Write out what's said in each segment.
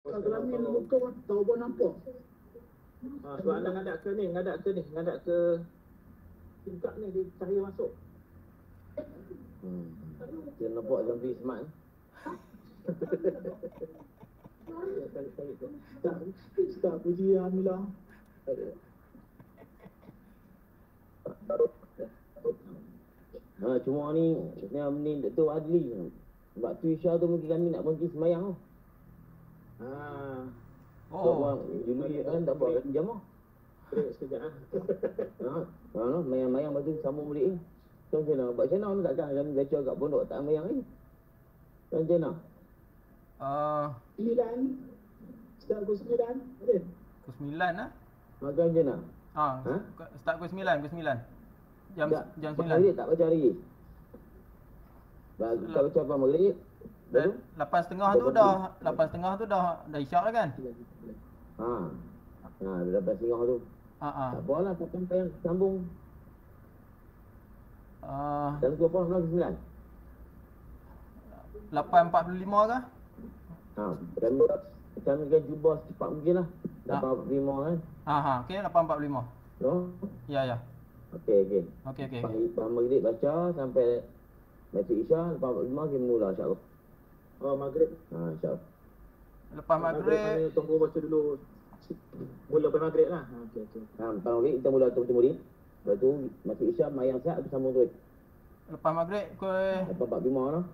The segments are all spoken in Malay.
Kalau ni buka tahu pun nampak. Sebab anda ngadak ke tingkap ni dia cahaya masuk. Dia nampak Zamri smart. Tak puji Alhamdulillah. Cuma ni Dr. Adli. Sebab tu Isya tu mungkin kami nak berhenti semayang. Sebab dulu kan tak buat kami jamaah. Break sekejap Mayang-mayang lepas tu sambung balik ni. So macam mana? Buat macam mana takkan kami baca kat pondok tak mayang ni? Macam mana? 9. Start pukul 9. Ada? Pukul 9 lah. Macam mana? Start pukul 9. Jam 9. Maghrib tak baca lagi? Tak baca apa maghrib? 8.30 tu dah 8.30 tu dah isyak dah kan? Lepas tengah tu. Tak apalah, tak sampai sambung. Dan ke apa? 9. 8.45 kah? Kami kan cuba secepat mungkin lah. 8.45 kan? Okey, 8.45. Ya. Okey. Okey. Maghrib baca sampai baca Isya, 8.45 kita mula insya-Allah. Maghrib. InsyaAllah. Lepas maghrib tunggu baca dulu. Mula lepas maghrib lah. Okey. Lepas maghrib kita mula baca murid. Lepas tu masuk Isya mayang siap tu sambung terus. Lepas maghrib pukul 8.45 lah.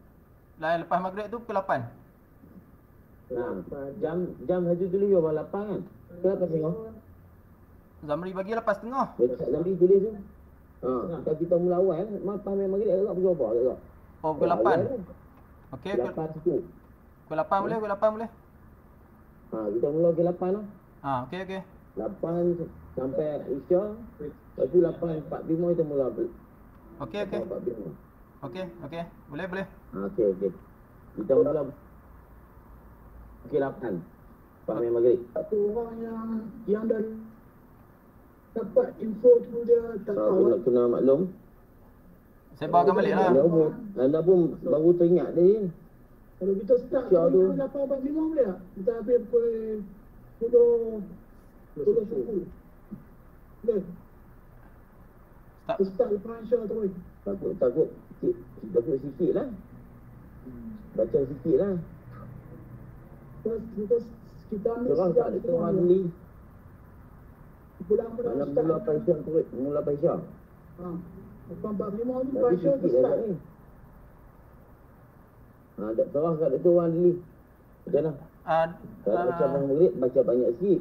Lepas maghrib tu pukul 8. Jam satu dulu ya 8 kan? Ke 8.30? Zamri bagi 8.30. Zamri tulis tu. Kalau kita mula awal, lepas maghrib agak pukul apa agak? Pukul 8. Okey, pukul 8 boleh, pukul 8 boleh. Kita mula pukul 8 lah. Okey. 8 sampai Isya. Lepas tu 8.45 kita mula. Okey. Okey. Boleh. Okey. Kita mula pukul 8. Lepas maghrib. Satu orang yang dah dapat info tu dia tak tahu. Kena maklum. Saya bawakan balik lah. Anda pun baru teringat dia. Kalau kita start pukul 8.45 boleh tak? Kita habis pukul 10 suku. Boleh? Start lepas Isya terus. Takut sikit lah. Baca sikit lah. Kita ambil Terang tak ada terang ni. Mana mula Paisya terus. Mula Paisya. 8.45 tu Paisya tu start. Tak terang kat tu orang ni. Macam mana? Kalau baca abang murid, baca banyak sikit.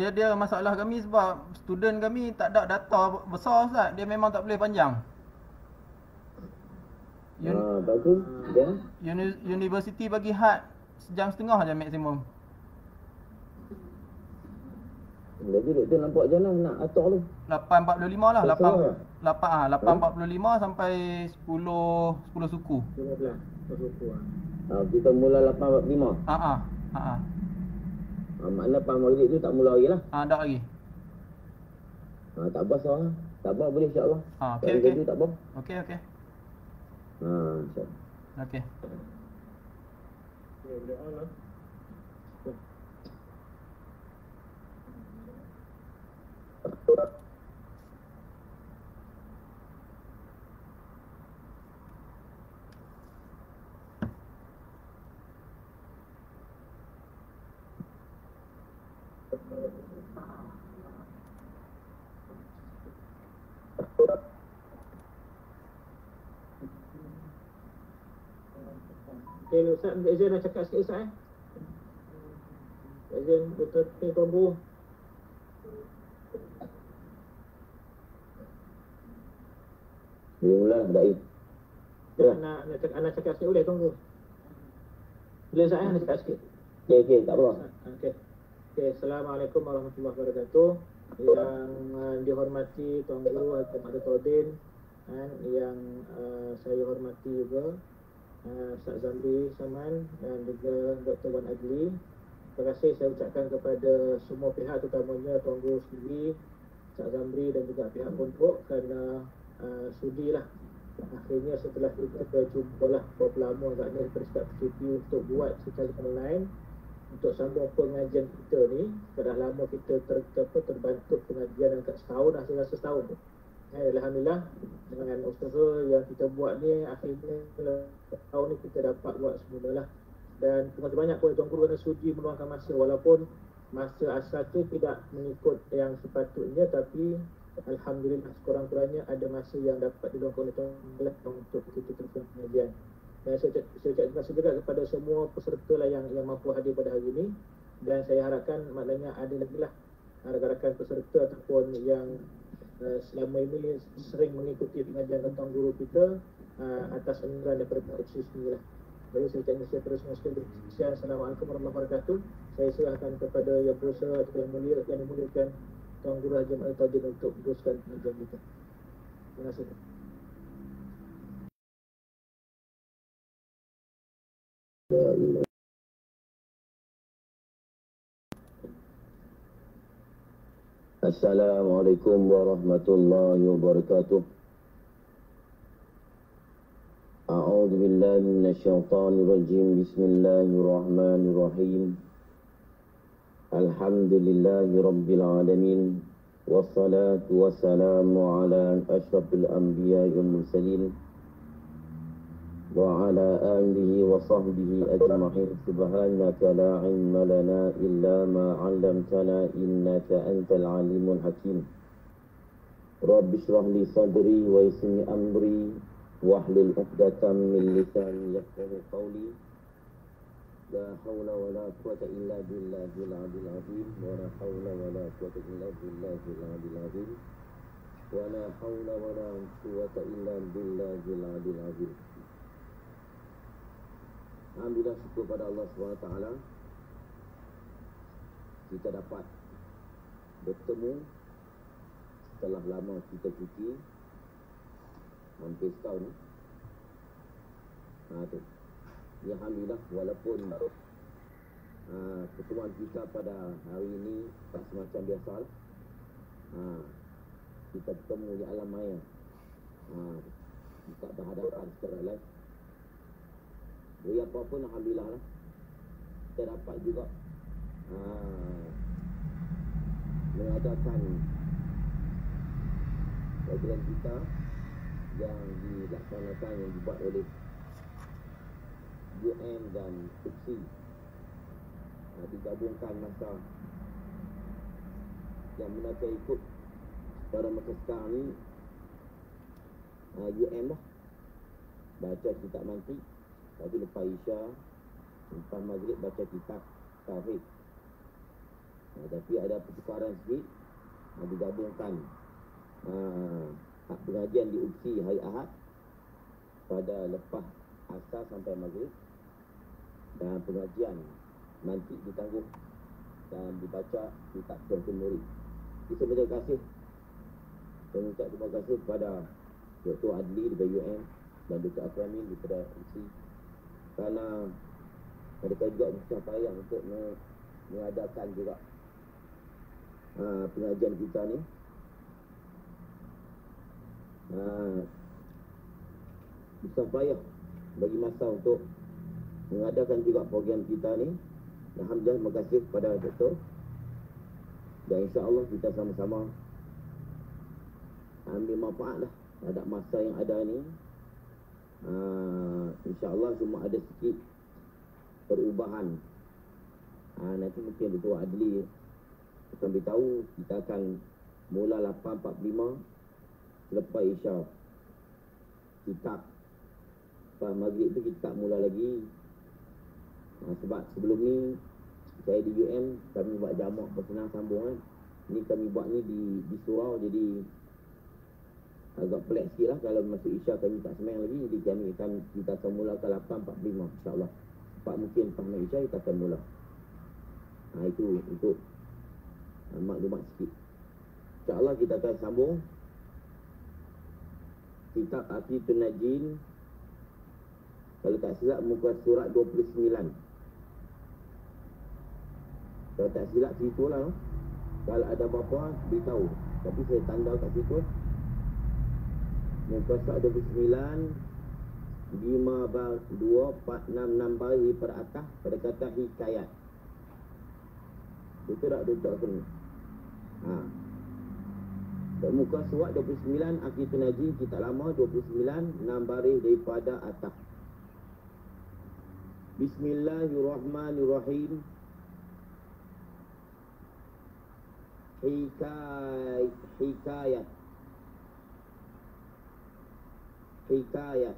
Dia masalah kami sebab student kami tak ada data besar Ustaz. Dia memang tak boleh panjang. Lepas tu, Universiti bagi had sejam setengah je maksimum. Jadi doktor nampak macam mana nak atur tu? 8.45 lah. 8.45 sampai 10 suku. 15 suku Kita mula 8.45. Maknanya lepas maghrib tu tak mula lagi lah. Tak lagi. Tak apa sah. Tak apa boleh insya-Allah. Okey. Tak apa. Okey. InsyaAllah. Okey. Boleh on lah. Okay, Ustaz, Azan nak cakap sikit Ustaz Azan, Dr. Tombo. Dia mula dai. Nak cakap sikit boleh tunggu. Boleh Ustaz nak cakap sikit. Okey, tak apa. Okey, Assalamualaikum warahmatullahi wabarakatuh. Yang dihormati Tuan Guru Al-Qamar Todin dan yang saya hormati juga Ustaz Zamri Saman dan juga Dr. Wan Adli. Terima kasih saya ucapkan kepada semua pihak, terutamanya Tuan Guru sendiri, Ustaz Zamri dan juga pihak pondok kerana sudilah akhirnya setelah kita cubalah berapa lama agaknya daripada start PCP untuk buat secara online untuk sambung pengajian kita ni. Dah lama kita terbantu pengajian dekat setahun, saya rasa setahun tu. Alhamdulillah dengan usaha yang kita buat ni, akhirnya tahun ni kita dapat buat semula lah. Dan terima kasih banyak kepada Tuan Guru kerana sudi meluangkan masa, walaupun masa asal tu tidak mengikut yang sepatutnya, tapi alhamdulillah sekurang-kurangnya ada masa yang dapat diluangkan oleh Tuan Guru untuk kita teruskan pengajian. Dan saya ucap terima kasih juga kepada semua peserta lah yang mampu hadir pada hari ini. Dan saya harapkan maknanya ada lagi lah rakan-rakan peserta ataupun yang selama ini sering mengikuti pengajian Tuan Guru kita atas anjuran daripada Pak Ucis sendiri lah. Jadi saya ucapkan saya terus mengucapkan Assalamualaikum warahmatullahi wabarakatuh. Saya serahkan kepada yang berusaha atau yang mulia yang dimuliakan Tuan Guru Haji Ma'ruf Tauhid untuk teruskan pengajian kita. Terima kasih. Assalamualaikum warahmatullahi wabarakatuh. A'udzu billahi minasyaitonir rajim. Bismillahirrahmanirrahim. Alhamdulillahi rabbil alamin. Wassalatu wassalamu ala asyrafil anbiya'i wal mursalin wa ala alihi wa sahbihi ajma'in. Subhanaka la ilma lana illa ma 'allamtana innaka antal alimul hakim. Rabbi shrah li sadri wa yassir li amri wahlul 'uqdatam min lisani yafqahu qawli. La haula wa la quwwata illa billahil 'aliyyil 'azim. Wa la haula wa la quwwata illa billahil 'aliyyil 'azim. Wa la haula wa la quwwata illa billahil 'aliyyil 'azim. Alhamdulillah, syukur pada Allah SWT kita dapat bertemu setelah lama kita cuti hampir setahun. Ya, alhamdulillah, walaupun pertemuan kita pada hari ini tak semacam biasa. Kita bertemu di alam maya, kita berhadapan secara live. Jadi apa-apa alhamdulillah lah, kita dapat juga mengadakan program kita yang dilaksanakan, yang dibuat oleh UM dan UPSI, digabungkan masa yang mereka ikut pada masa sekarang ni. UM lah baca kitab mantik, tapi lepas Isya, lepas Maghrib baca kitab Tauhid. Tapi ada pertukaran sikit, digabungkan pengajian di UPSI hari Ahad pada lepas Asar sampai Maghrib, dan pengajian nanti ditangguh dan dibaca kitab Tuhful Murid. Kita berterima kasih, saya mengucap terima kasih kepada Dr. Adli daripada UM dan Dr. Akramin daripada UPSI, kerana mereka juga bersusah payah untuk mengadakan juga pengajian kita ni. Susah payah bagi masa untuk mengadakan juga program kita ni. Alhamdulillah, terima kasih kepada Doktor, dan insya-Allah kita sama-sama ambil manfaat lah terhadap masa yang ada ni. InsyaAllah cuma ada sikit perubahan. Nanti mungkin Dr. Adli akan beritahu, kita akan mula 8.45 selepas Isya. Kitab Maghrib tu kita tak mula lagi. Sebab sebelum ni saya di UM kami buat jamak bersenang sambung kan. Ni kami buat ni di surau, jadi agak pelik sikit lah kalau masuk Isya kami tak semayang lagi. Jadi kita akan mula ke 8.45 insyaAllah. Sebab mungkin lepas main Isya kita akan mula. Itu untuk maklumat sikit. InsyaAllah kita akan sambung kitab Aqidun Najin. Kalau tak silap muka surat 29. Kalau tak silap situ lah. Kalau ada apa-apa beritahu. Tapi saya tanda kat situ. Muka surat 29, 5 bar 2, 4, 6, 6 baris per atas pada kata hikayat. Betul tak duduk sini? Muka surat 29, Aqidatul Najih, kitab lama 29, 6 baris daripada atas. Bismillahirrahmanirrahim. Hikayat.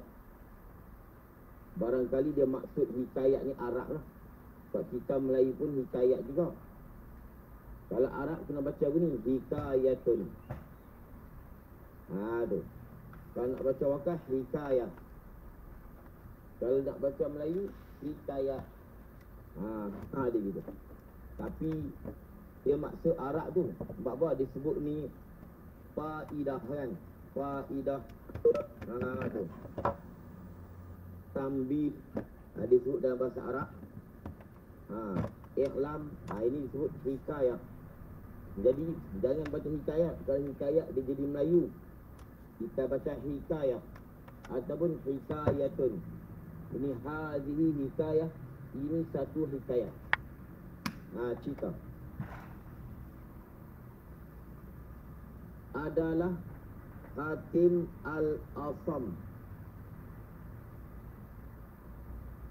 Barangkali dia maksud hikayat ni Arab lah. Sebab kita Melayu pun hikayat juga. Kalau Arab kena baca begini, hikayatun. Tu. Kalau nak baca wakaf, hikayat. Kalau nak baca Melayu, hikayat. Dia gitu. Tapi dia maksud Arab tu. Sebab apa dia sebut ni faidah kan? Faidah. Tu. Tambih. Dia sebut dalam bahasa Arab. Ikhlam. Ini disebut hikayat. Jadi jangan baca hikayat. Kalau hikayat dia jadi Melayu, kita baca hikayat ataupun hikayatun. Ini hadhihi hikayah. Ini satu hikayat. Cerita adalah Hatim al-Asam.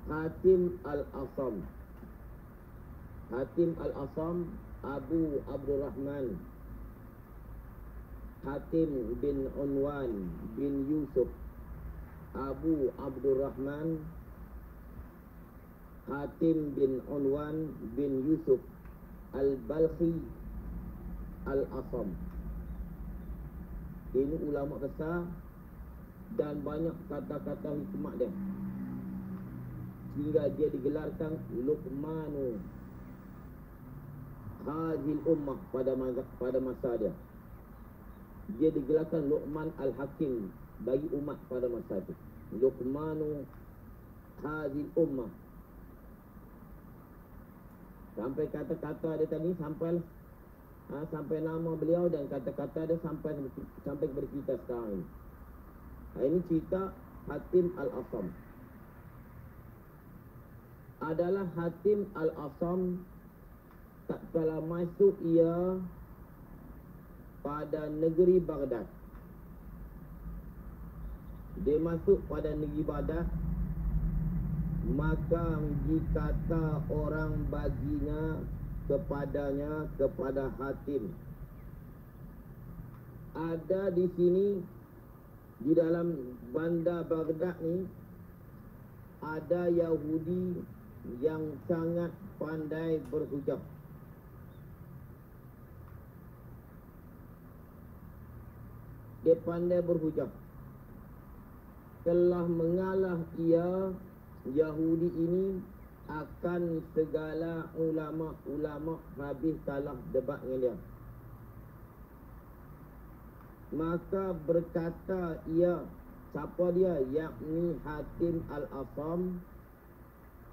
Hatim al-Asam. Hatim al-Asam Abu Abdurrahman Hatim bin Unwan bin Yusuf. Abu Abdurrahman Hatim bin Unwan bin Yusuf Al-Balkhi Al-Asam. Ini ulama besar dan banyak kata-kata hikmat dia, sehingga dia digelarkan Luqmanu Hadil Ummah pada masa dia. Dia digelarkan Luqman Al-Hakim bagi umat pada masa itu. Luqmanu Hadil Ummah. Sampai kata-kata dia tadi sampai nama beliau dan kata-kata dia sampai kepada kita sekarang ini. Ini cerita Hatim Al-Asam. Adalah Hatim Al-Asam tak kala masuk ia pada negeri Baghdad. Dia masuk pada negeri Baghdad, maka dikata orang baginya kepada Hatim. Ada di sini, di dalam bandar Baghdad ni, ada Yahudi yang sangat pandai berhujah. Dia pandai berhujah. Telah mengalah ia, Yahudi ini, akan segala ulama-ulama habis kalah debat dengan dia. Maka berkata ia, siapa dia? Yakni Hatim Al-Asam.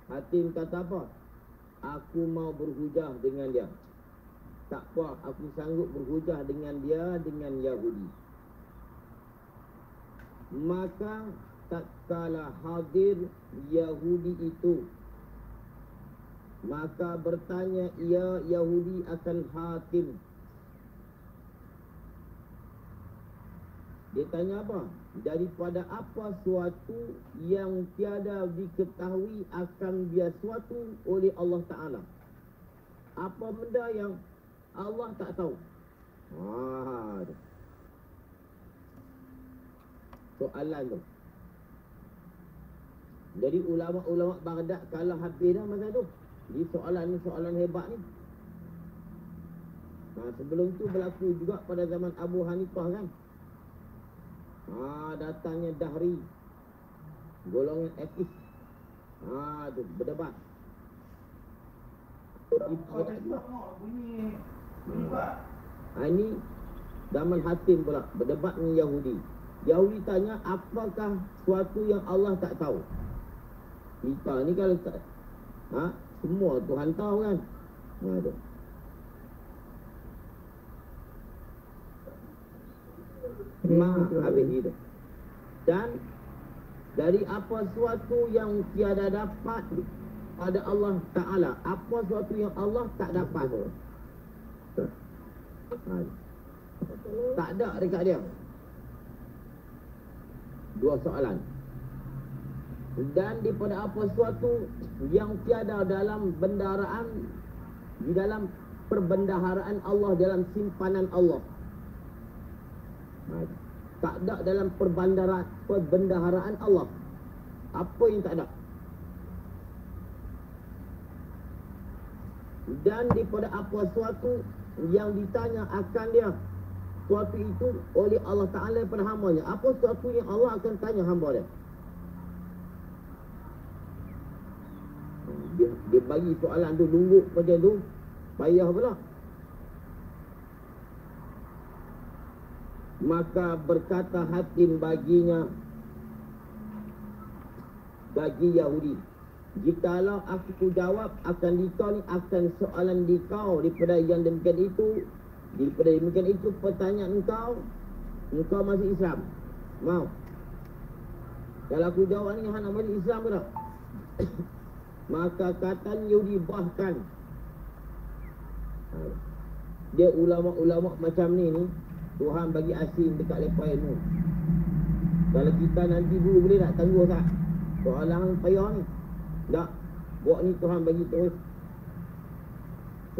Hatim kata apa? Aku mau berhujah dengan dia. Tak apa, aku sanggup berhujah dengan dia, dengan Yahudi. Maka tak kala hadir Yahudi itu, maka bertanya ia Yahudi akan Hatim. Dia tanya apa? Daripada apa suatu yang tiada diketahui akan dia suatu oleh Allah Ta'ala. Apa benda yang Allah tak tahu? Soalan tu. Jadi ulama-ulama Baghdad kalah habis dah masa tu. Jadi soalan ni soalan hebat ni. Sebelum tu berlaku juga pada zaman Abu Hanifah kan. Datangnya Dahri, golongan etis. Tu berdebat. Ini zaman Hatim pula berdebat dengan Yahudi. Yahudi tanya, apakah suatu yang Allah tak tahu? Kita ni kalau tak, semua Tuhan tahu kan. Tu. Habis itu. Dan dari apa suatu yang tiada dapat pada Allah Ta'ala, apa suatu yang Allah tak dapat. Tak ada dekat dia. Dua soalan. Dan daripada apa suatu yang tiada dalam bendaraan, di dalam perbendaharaan Allah, dalam simpanan Allah. Tak ada dalam perbendaharaan Allah. Apa yang tak ada? Dan daripada apa suatu yang ditanya akan dia, suatu itu oleh Allah Ta'ala pada hambanya. Apa suatu yang Allah akan tanya hamba dia? Dia bagi soalan tu, nunggu macam tu, payah pula. Maka berkata Hatim baginya, bagi Yahudi, jikalau aku jawab akan dikau ni, akan soalan dikau daripada yang demikian itu, daripada demikian itu pertanyaan engkau masih Islam, mau? Kalau aku jawab ni, hang nak masuk Islam ke tak? Maka kata Yahudi, bahkan dia ulama-ulama macam ni Tuhan bagi asing dekat lepas ilmu. Kalau kita nanti dulu boleh tak tangguh tak soalan payah ni? Tak. Buat ni Tuhan bagi terus.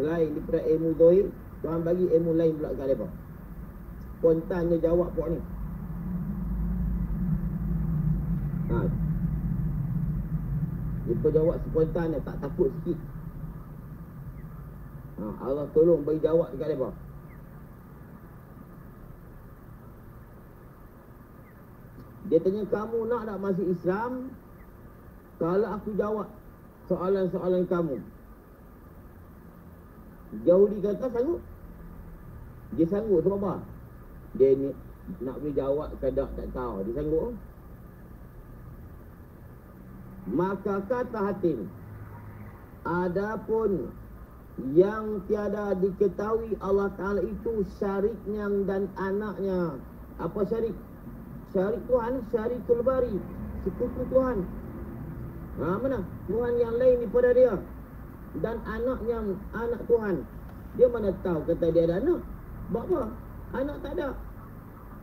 Selain daripada ilmu zahir, Tuhan bagi ilmu lain pula kat mereka. Spontannya jawab buat ni. Mereka jawab spontan, tak takut sikit. Allah tolong bagi jawab dekat mereka. Dia tanya, kamu nak tak masuk Islam kalau aku jawab soalan-soalan kamu? Yahudi kata sanggup. Dia sanggup sebab apa? Dia ni nak boleh jawab ke tak tahu. Dia sanggup. Maka kata Hatim, adapun yang tiada diketahui Allah Ta'ala itu syariknya dan anaknya. Apa syarik? Syarik Tuhan, syarikul bari, sekutu Tuhan. Mana? Tuhan yang lain daripada dia. Dan anaknya, anak Tuhan. Dia mana tahu kata dia ada anak? Sebab apa? Anak tak ada.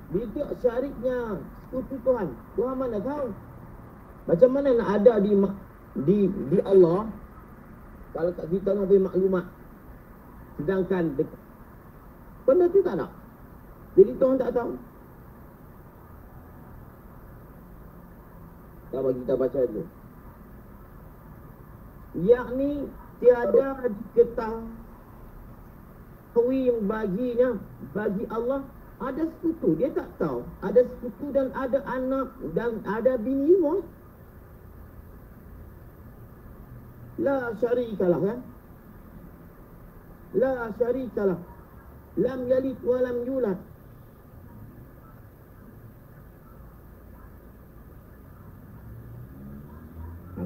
Bila syariknya sekutu Tuhan, Tuhan mana tahu? Macam mana nak ada di Allah kalau tak kita nak beri maklumat, sedangkan benda tu tak ada. Jadi Tuhan tak tahu. Tak bagi kita baca dulu. Yakni tiada diketahui baginya, bagi Allah ada sekutu. Dia tak tahu ada sekutu dan ada anak dan ada bini semua. La syarikalah, kan? La syarikalah. Lam yalid wa lam yulad.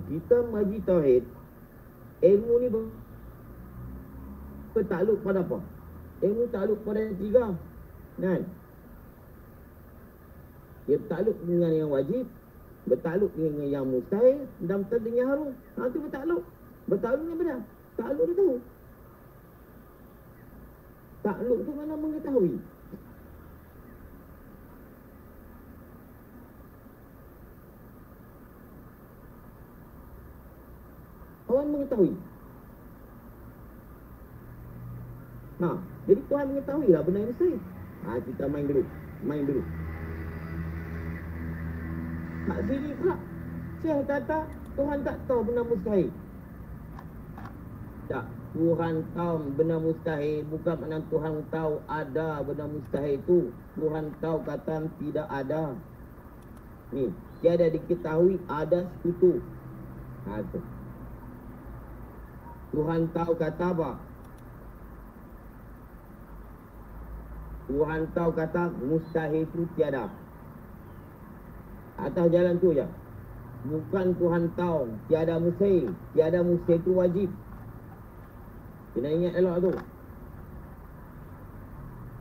Kita mengaji tauhid, ilmu ni bertakluk pada apa? Ilmu takluk pada yang tiga, kan? Dia bertakluk dengan yang wajib, bertakluk dengan yang mustahil, dan bertakluk dengan yang haram. Itu bertakluk. Bertakluk ni benar. Takluk dia tahu. Takluk tu mana mengetahui. Tuhan mengetahui. Jadi Tuhan mengetahui lah benda yang mustahil. Kita main dulu. Tak sini pula Syekh kata Tuhan tak tahu benda mustahil. Tak, Tuhan tahu benda mustahil. Bukan makna Tuhan tahu ada benda mustahil tu. Tuhan tahu kata tidak ada. Ni, tiada diketahui ada sekutu. Tu. Tuhan tahu kata apa? Tuhan tahu kata mustahil itu tiada. Atas jalan tu je. Bukan Tuhan tahu tiada mustahil. Tiada mustahil itu wajib. Kena ingat elok tu.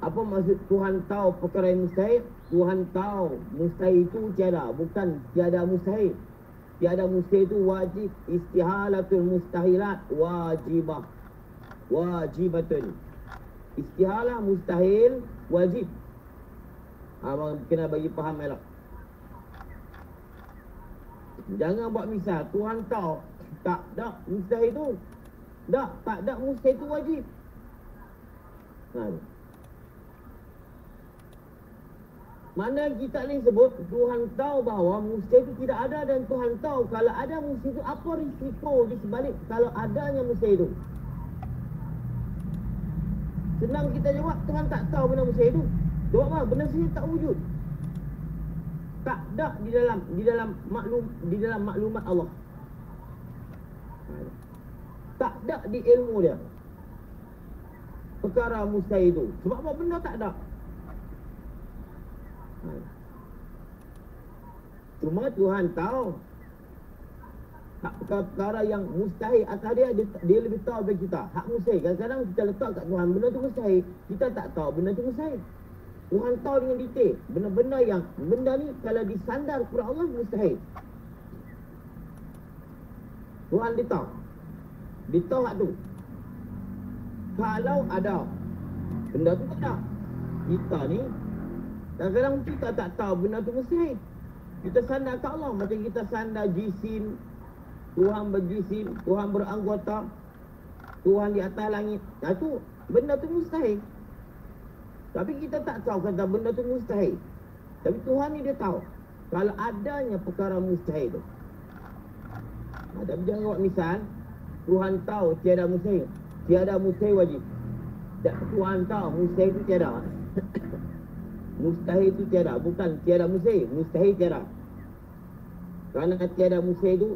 Apa maksud Tuhan tahu perkara yang mustahil? Tuhan tahu mustahil itu tiada, bukan tiada mustahil. Tiada mustahil itu wajib. Istihalatul mustahilat wajibah. Wajibatun. Istihalah mustahil wajib. Abang kena bagi faham elok. Jangan buat misal Tuhan tahu tak mustahil itu. Tak mustahil itu wajib. Mana kita ni sebut Tuhan tahu bahawa mustahil itu tidak ada, dan Tuhan tahu kalau ada mustahil itu apa risiko di sebalik kalau adanya mustahil itu. Senang kita jawab Tuhan tak tahu benda mustahil itu. Jawab apa? Benda mustahil tak wujud. Tak ada di dalam maklumat Allah. Tak ada di ilmu dia perkara mustahil itu. Sebab apa? Benda tak ada. Cuma Tuhan tahu perkara yang mustahil atas dia lebih tahu daripada kita. Hak mustahil, kadang-kadang kita letak kat Tuhan benda tu mustahil, kita tak tahu benda tu mustahil. Tuhan tahu dengan detail benda ni kalau disandar kepada Allah mustahil. Tuhan dia tahu hak tu. Kalau ada benda tu tak ada, kita ni kadang-kadang kita tak tahu benda tu mustahil. Kita sandar ke Allah macam kita sandar jisim. Tuhan berjisim, Tuhan beranggota, Tuhan di atas langit. Tu benda tu mustahil. Tapi kita tak tahu kata benda tu mustahil. Tapi Tuhan ni dia tahu kalau adanya perkara mustahil tu. Tapi jangan buat misal Tuhan tahu tiada mustahil. Tiada mustahil wajib. Tuhan tahu mustahil tu tiada. Mustahil tu tiada, bukan tiada mustahil. Mustahil tiada. Kerana tiada mustahil tu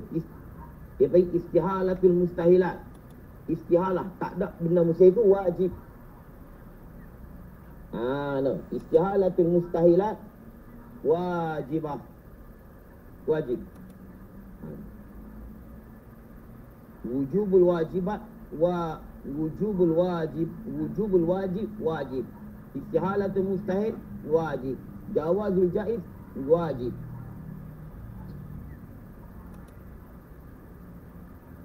dia baik istihalatul mustahilat. Istihalah, tak ada benda mustahil itu wajib. Istihalatul mustahilat wajibah. Wajib. Wujubul wajibat wujubul wajib wajib. Istihalatul mustahil wajib. Jawazul jaiz wajib.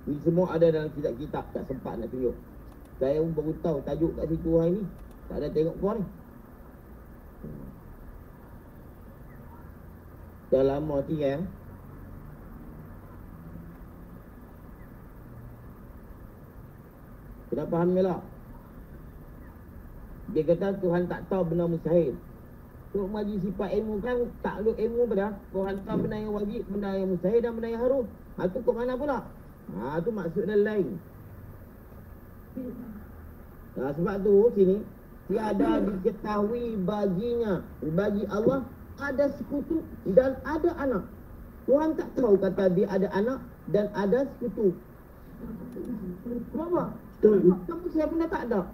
Ini semua ada dalam kitab-kitab. Tak sempat nak tunjuk. Saya pun baru tahu tajuk kat situ hari ni. Tak ada tengok keluar ni. Dah lama tinggal. Kena faham ni lah. Dia kata Tuhan tak tahu benda mustahil. Untuk maji sifat ilmu kan tak ada ilmu pada. Tuhan tahu benda yang wajib, benda yang mustahil dan benda yang haram. Itu kok mana pula? Tu maksudnya lain. Sebab tu sini tiada diketahui baginya, bagi Allah ada sekutu dan ada anak. Tuhan tak tahu kata dia ada anak dan ada sekutu. Kenapa? Kamu saya pun tak ada.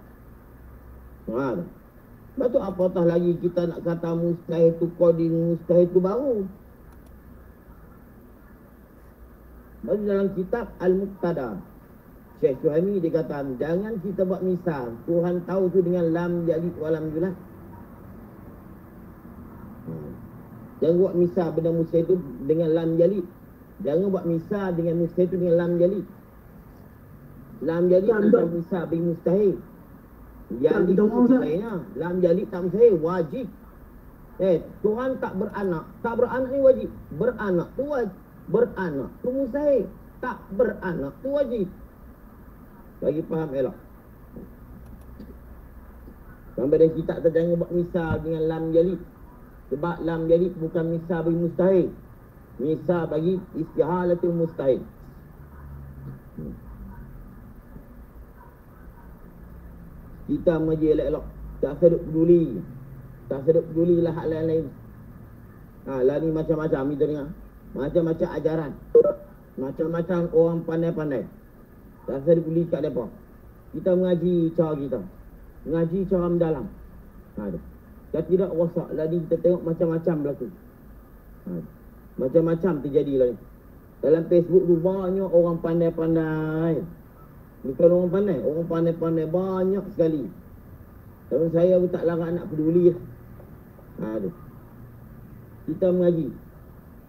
Sebab tu apatah lagi kita nak kata mustahil tu koding, mustahil tu baru. Baru dalam kitab Al-Muqtada, Syekh Suhaimi dia kata, jangan kita buat misal Tuhan tahu tu dengan lam yalid wa lam yulad. Jangan buat misal benda mustahil tu dengan lam yalid. Jangan buat misal dengan mustahil tu dengan lam yalid. Lam yalid bukan misal bagi mustahil. Yalid tu mustahilnya. Lam yalid tak mustahil, wajib. Tuhan tak beranak. Tak beranak ni wajib. Beranak tu wajib. Beranak tu mustahil. Tak beranak tu wajib. Bagi faham elok. Sampai dan kita tak jangan buat misal dengan lam yalid. Sebab lam yalid bukan misal bagi mustahil. Misal bagi istihalatul mustahil. Kita mengaji elok-elok. Tak sedut peduli. Tak sedut peduli lah hal lain-lain. Lah ni macam-macam kita dengar. Macam-macam ajaran. Macam-macam orang pandai-pandai. Tak sedut peduli kat mereka. Kita mengaji cara kita. Mengaji cara mendalam. Kita tidak rosak. Lagi kita tengok macam-macam berlaku. Macam-macam terjadi lah ni. Dalam Facebook tu banyak orang pandai-pandai. Bukan orang pandai. Orang pandai-pandai banyak sekali. Tapi saya pun tak larang anak peduli lah. Tu. Kita mengaji.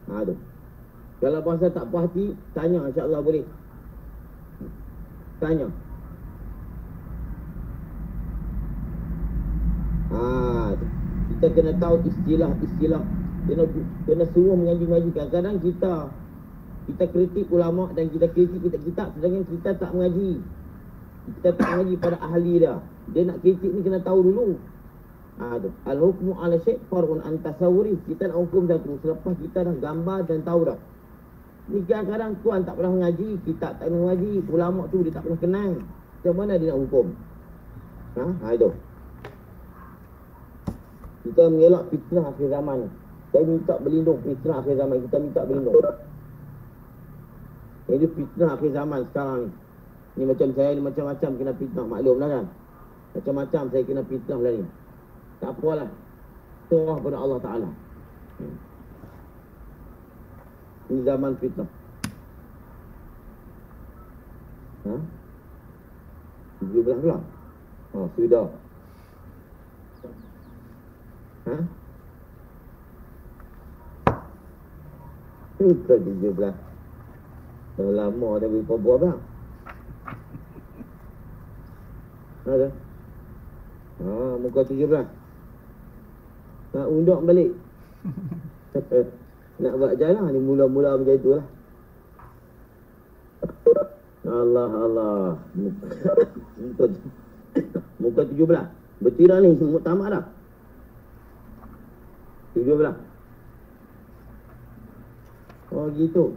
Tu. Kalau puasa tak puas hati, tanya, insya-Allah boleh. Tanya. Tu. Kita kena tahu istilah. Kena suruh mengaji-ngaji. Kadang-kadang kita kritik ulama dan kita kritik kitab, sedangkan kita tak mengaji. Kita tak mengaji pada ahli dah. Dia nak kritik ni kena tahu dulu. Tu. Al-hukmu ala syai' far'un an tasawwuri. Kita nak hukum satu selepas kita dah gambar dan tahu dah. Ni kadang-kadang tuan tak pernah mengaji, kita tak pernah mengaji, ulama tu dia tak pernah kenal. Macam mana dia nak hukum? Itu. Kita mengelak fitnah akhir zaman. Saya minta berlindung fitnah akhir zaman. Kita minta berlindung. Ini fitnah akhir zaman sekarang ni. Ni macam saya ni macam-macam kena fitnah, maklum lah kan. Macam-macam saya kena fitnah lah ni. Tak apalah. Serah pada Allah Ta'ala. Ini zaman fitnah. 17 pula. Sudah. Sudah 17. Dah lama dah beri perbuah bang. Ada. Muka 17. Nak undak balik. Nak buat jalan ni mula-mula macam itulah. Allah. Muka 17. Bertirah ni muktamad dah. 17. Gitu.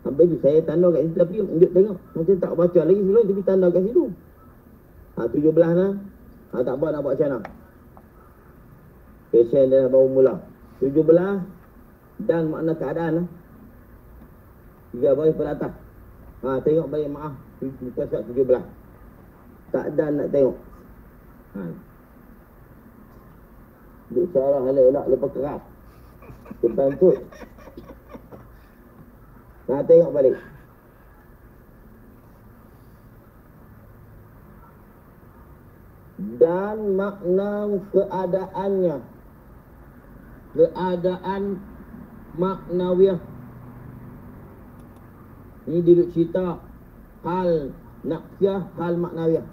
Habis tu saya tanda kat situ, tapi dia tengok macam tak baca lagi sebelum, tapi tanda kat situ. 17 lah. Tak apa nak buat macam mana. Passion dia baru mula. 17 dan makna keadaan lah. 3 baris pada atas. Tengok balik maaf. Muka surat 17. Keadaan nak tengok. Duk syarah elak-elak lepas keras. Depan tu. Tengok balik. Dan makna keadaannya. Keadaan maknawiyah. Ini duduk cerita hal nafsiyah, hal maknawiyah.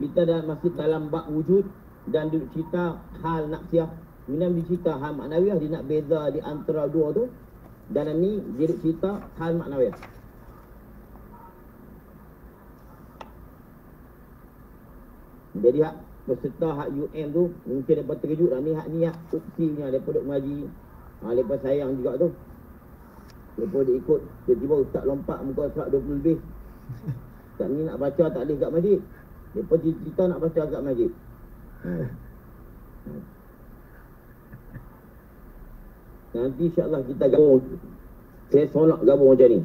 Kita masih dalam bab wujud dan duduk cerita hal nafsiyah. Kemudian dia cerita hal maknawiyah, dia nak beza di antara dua tu. Dan ni dia duduk cerita hal maknawiyah. Jadi hak peserta hak UM tu mungkin mereka terkejut lah. Ni hak opsi punya. Mereka duduk mengaji. Mereka sayang juga tu. Mereka dia ikut. Tiba-tiba ustaz lompat muka surat 20 lebih. Ustaz ni nak baca tak boleh kat masjid. Mereka cerita nak baca kat masjid. Nanti insyaAllah kita gabung. Saya solat gabung macam ni.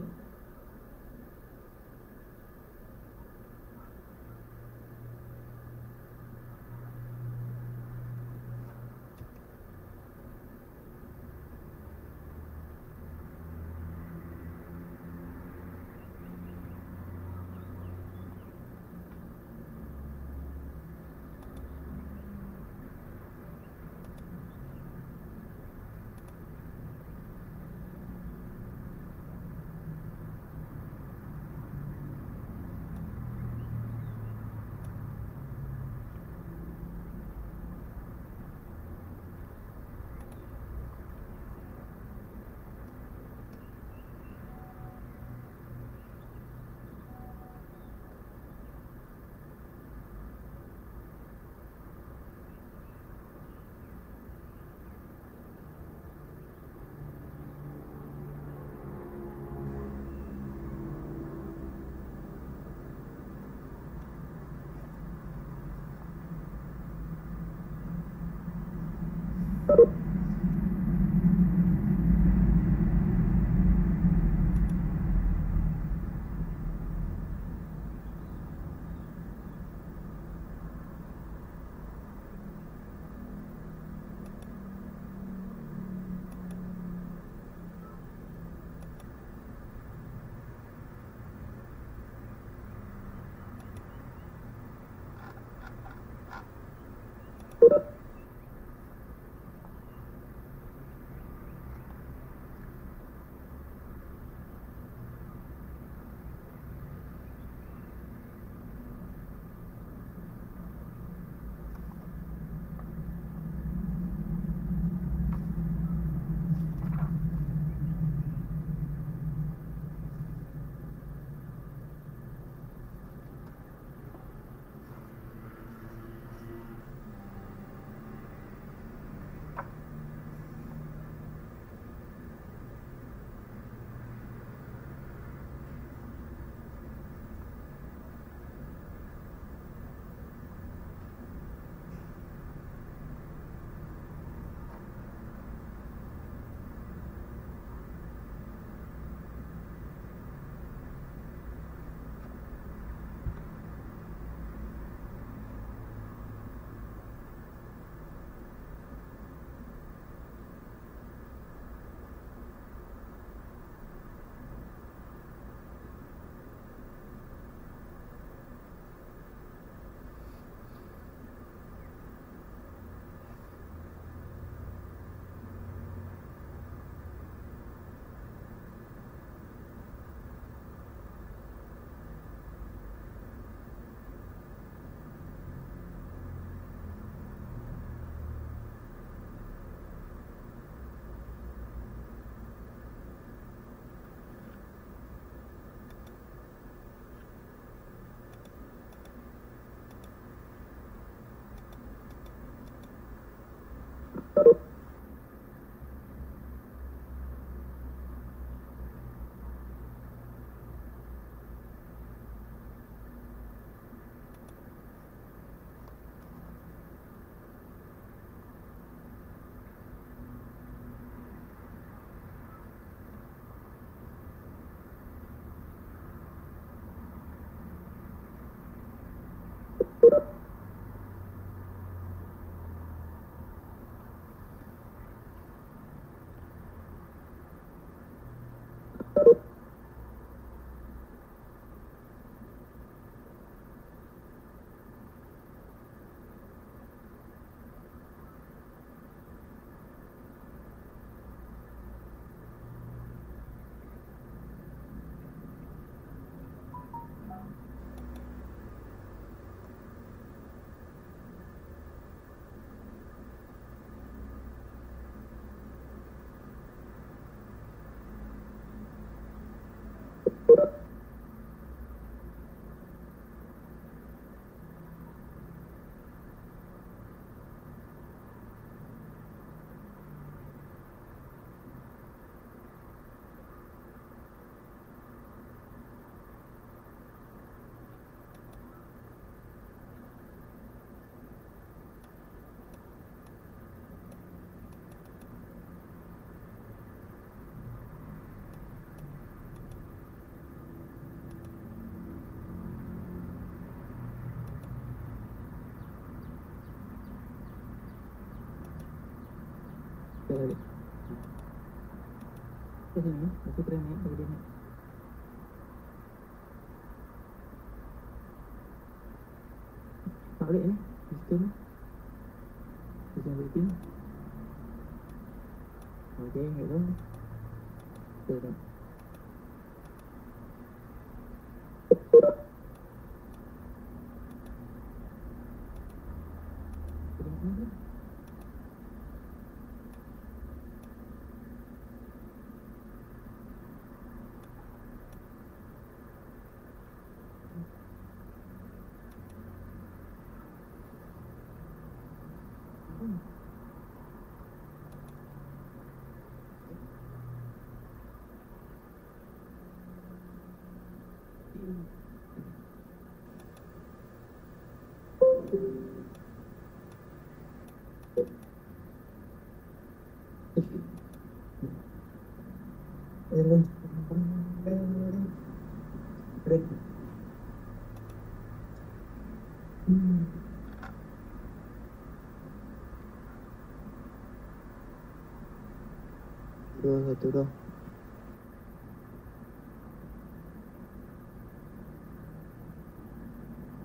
balik. Ke sini, aku try naik bagi dia naik. Tak balik ni, sistem ni. Sistem briefing. Okey, gitu. Betul. Satu dah.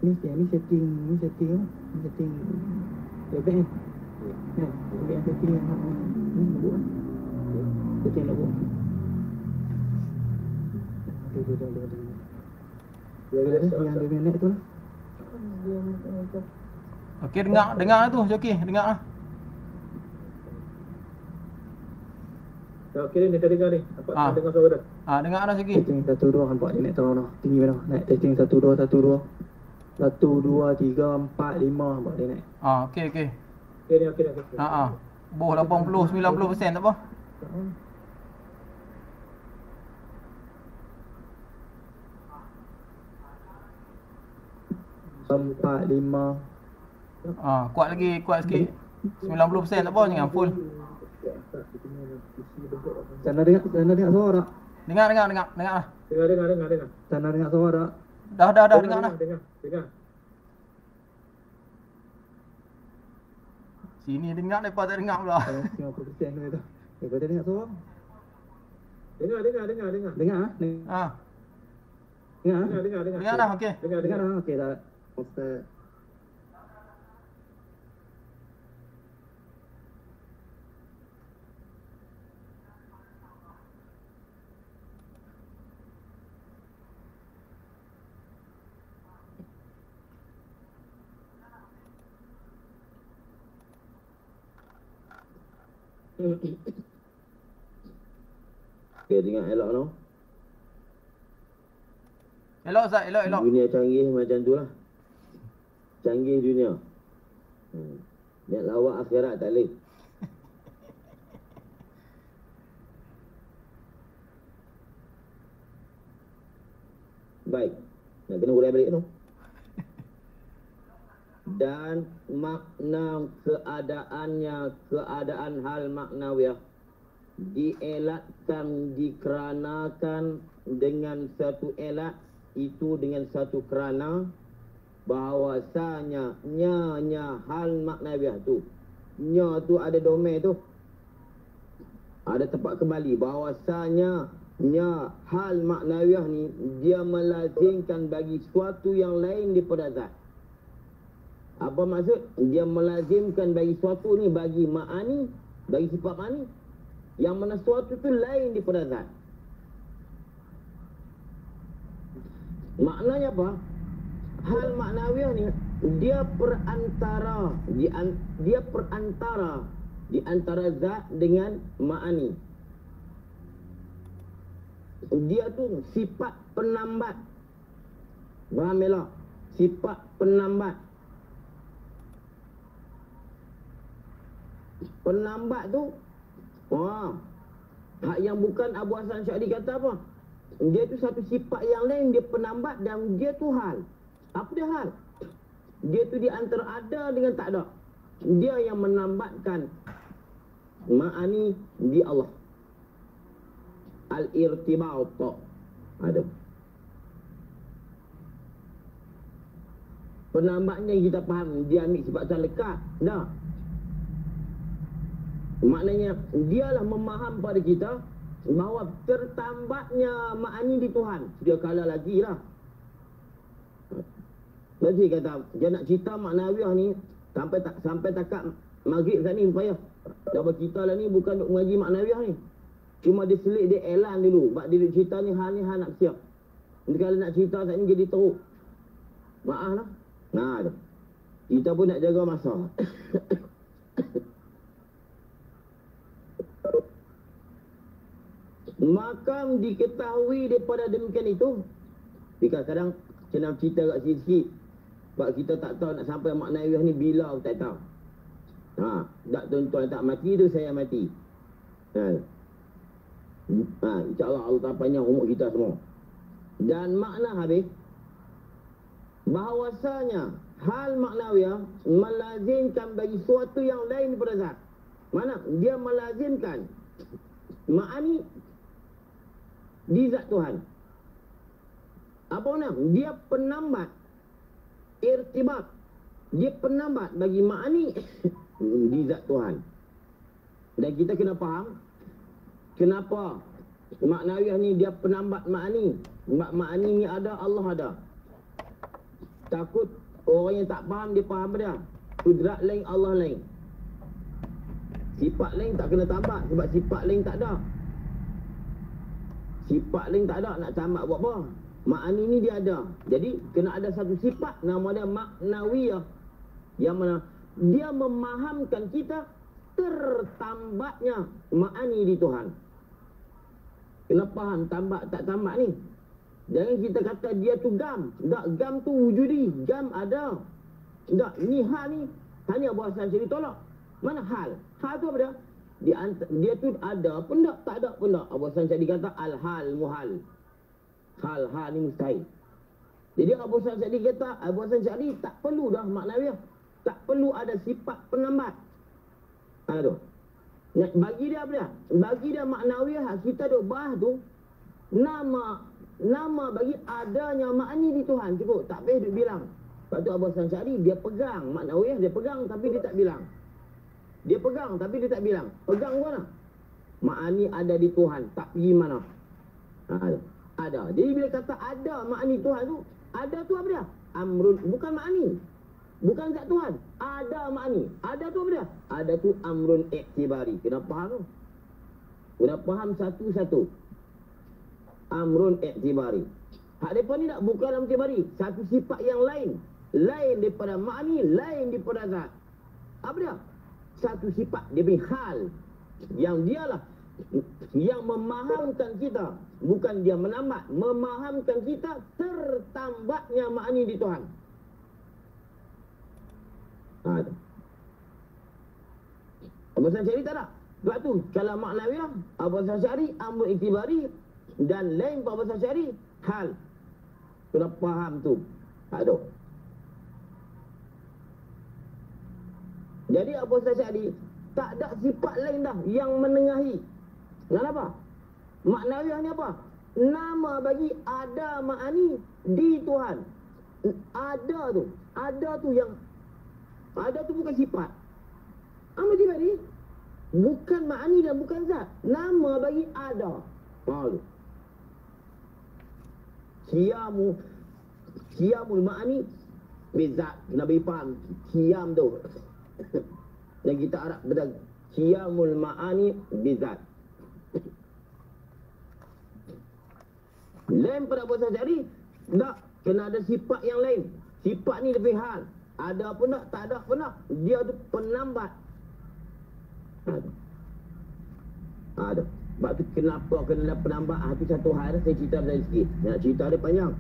Ni setting lebih ni. Ya, lebih setting yang ni buat. Setting nak buat. Yang 2 minit tu lah. Okey, dengar tu, Joki, dengar lah. Okey ni, kita dengar ni. Apa dengar suara dah? Dengar dah, Joki. Setting 1 2 nampak dia naik turun dah. Tinggi dah. Naik setting 1 2 1 2. 1 2 3 4 5 nampak dia naik. Okey. Okey ni okey dah. Boh 80-90% tak apa. Empat, 5. Kuat sikit. 90% tak apa, jangan full. Sana dengar suara tak? Dengar lah. Dengar. Sana dengar suara tak? Dah dengar lah. Dengar. Sini dengar, lepas tak dengar pula. 50% tu itu. Lepas dengar suara. Dengar. Dengar ah? Dengar dah, okey. Dengar dah. Okey dah. Ustaz. Okey, dengar elok no. Elok Ustaz, elok. Dunia canggih macam tu lah. Canggih dunia. Nak lawak akhirat tak boleh. Baik. Nak kena urai balik tu. Dan makna keadaan hal maknawiyah dielatkan dikeranakan dengan satu elat itu dengan satu kerana bahawasanya nya hal maknawiyah tu ada domain tu, ada tempat kembali bahawasanya nya hal maknawiyah ni dia melazimkan bagi sesuatu yang lain daripada zat. Apa maksud? Dia melazimkan bagi sesuatu ni, bagi ma'ani, bagi sifat ma'ani, yang mana sesuatu tu lain daripada zat. Maknanya apa? Hal maknawiyah ni dia perantara di antara zat dengan ma'ani. Dia tu sifat penambat. Faham elok? Sifat penambat. Penambat tu hak yang bukan Abu Hasan Syadi kata apa? Dia tu satu sifat yang lain, dia penambat dan dia tu hal. Apa dia hal? Dia tu di antara ada dengan tak ada. Dia yang menambatkan ma'ani di Allah. Al-irtibat. Ada. Penambatnya kita faham, dia ambil sifat lekat. Dah. Maknanya dialah memaham pada kita bahawa tertambatnya ma'ani di Tuhan. Dia kalah lagi lah. Berarti kata dia nak cerita maknawiah ni sampai takat maghrib kat ni payah. Dah kita lah ni bukan duk mengaji maknawiah ni. Cuma dia selit dia elan dulu. Sebab dia cerita ni hal nak siap. Nanti kalau nak cerita kat ni jadi teruk. Maaf lah. Nah tu. Kita pun nak jaga masa. Maka diketahui daripada demikian itu. Kadang-kadang senang cerita kat sikit-sikit. Sebab kita tak tahu nak sampai maknawiah ni bila tak tahu. Tak tuan-tuan tak mati tu saya mati. InsyaAllah Allah tak panjang umur kita semua. Dan makna habis. Bahawasanya hal maknawiah melazimkan bagi suatu yang lain daripada zat. Mana? Dia melazimkan ma'ani di zat Tuhan. Apa makna? Dia penambat irtibat. Dia penambat bagi ma'ani di zat Tuhan. Dan kita kena faham kenapa maknawiah ni dia penambat ma'ani. Ma'ani ni ada, Allah ada. Takut orang yang tak faham dia faham dia. Kudrat lain, Allah lain. Sifat lain tak kena tambah sebab sifat lain tak ada. Sifat lain tak ada, nak tambah buat apa? Ma'ani ni dia ada. Jadi kena ada satu sifat nama dia maknawiyah. Yang mana dia memahamkan kita tertambatnya ma'ani di Tuhan. Kena faham tambak tak tambak ni. Jangan kita kata dia tu gam. Tak, gam tu wujudi. Gam ada. Tak, ni hal ni hanya bahasa sendiri tolak. Mana hal? Hal tu apa dia? Dia tu ada pun tak ada pun tak. Abu Hasan Syadi kata al-hal muhal. Hal-hal ni mustahil. Jadi Abu Hasan Syadi kata, Abu Hasan Syadi tak perlu dah maknawiah. Tak perlu ada sifat penambat. Aduh. Bagi dia apa dia? Bagi dia maknawiah kita duk bahas tu nama bagi adanya makni di Tuhan cukup. Tak payah duk bilang. Sebab tu Abu Hasan Syadi dia pegang maknawiah, dia pegang tapi dia tak bilang. Dia pegang tapi dia tak bilang. Pegang mana? Makni ada di Tuhan, tak pergi mana. Ada. Jadi bila kata ada makni Tuhan tu, ada tu apa dia? Amrun, bukan makni. Bukan zat Tuhan. Ada makni. Ada tu apa dia? Ada tu amrun iktibari. Kena faham tu. Kena faham satu-satu. Amrun iktibari. Hak mereka ni tak bukan amrun iktibari. Satu sifat yang lain. Lain daripada makni, lain daripada zat. Apa dia? Satu sifat. Dia punya hal. Yang dialah yang memahamkan kita. Bukan dia menambah. Memahamkan kita tertambatnya makni di Tuhan. Abu Hasan Syari tak ada. Sebab tu kalau maknawiah Abu Hasan Syari amrun iktibari dan lain Abu Hasan Syari hal. Kena faham tu. Aduh. Jadi Abu Hasan Syari tak ada sifat lain dah yang menengahi. Kenapa? Maknawiah ni apa? Nama bagi ada makni di Tuhan. Ada tu yang ada tu bukan sifat. Apa dia ni? Bukan makni dan bukan zat. Nama bagi ada. Qiyamul makni bizat. Kena bagi faham. Qiyam tu. Dan kita Arab betul. Qiyamul makni bizat. Lain pada bahasa Syari, tak. Kena ada sifat yang lain. Sifat ni lebih hal. Ada pun tak ada pun tak. Dia tu penambat. Ada. Sebab tu kenapa kena ada penambat? Itu satu hal saya cerita dari sikit. Nak cerita dia panjang.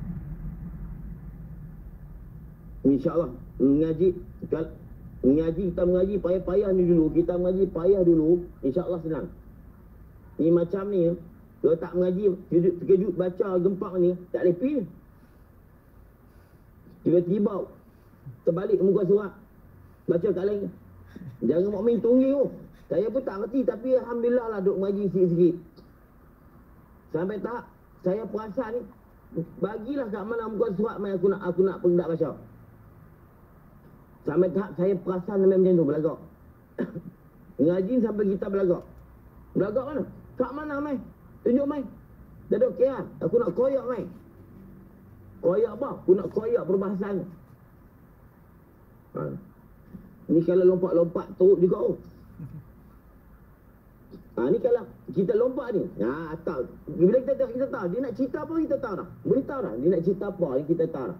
InsyaAllah. Kita mengaji payah-payah ni dulu. Kita mengaji payah dulu. InsyaAllah senang. Ni macam ni. Kalau tak mengaji, terkejut baca gempak ni. Tak boleh pergi. Tiba-tiba terbalik muka surat. Baca kat lain. Jangan mukmin tunggil tu. Saya pun tak ngerti tapi alhamdulillah lah duk mengaji sikit-sikit. Sampai tahap saya perasan ni bagilah kat mana muka surat mai aku nak pendak baca. Sampai tahap saya perasan macam tu belagak. Ngaji sampai kita belagak. Belagak mana? Kat mana, mai? Tunjuk, mai. Dah ada okey lah. Aku nak koyak, mai. Koyak apa? Aku nak koyak perbahasan. Ha. Ni kalau lompat-lompat teruk juga, oh. Ni kalau kita lompat ni. Tahu. Bila kita tahu, kita tahu. Dia nak cerita apa, kita tahu dah. Beritahu dah. Dia nak cerita apa, kita tahu dah.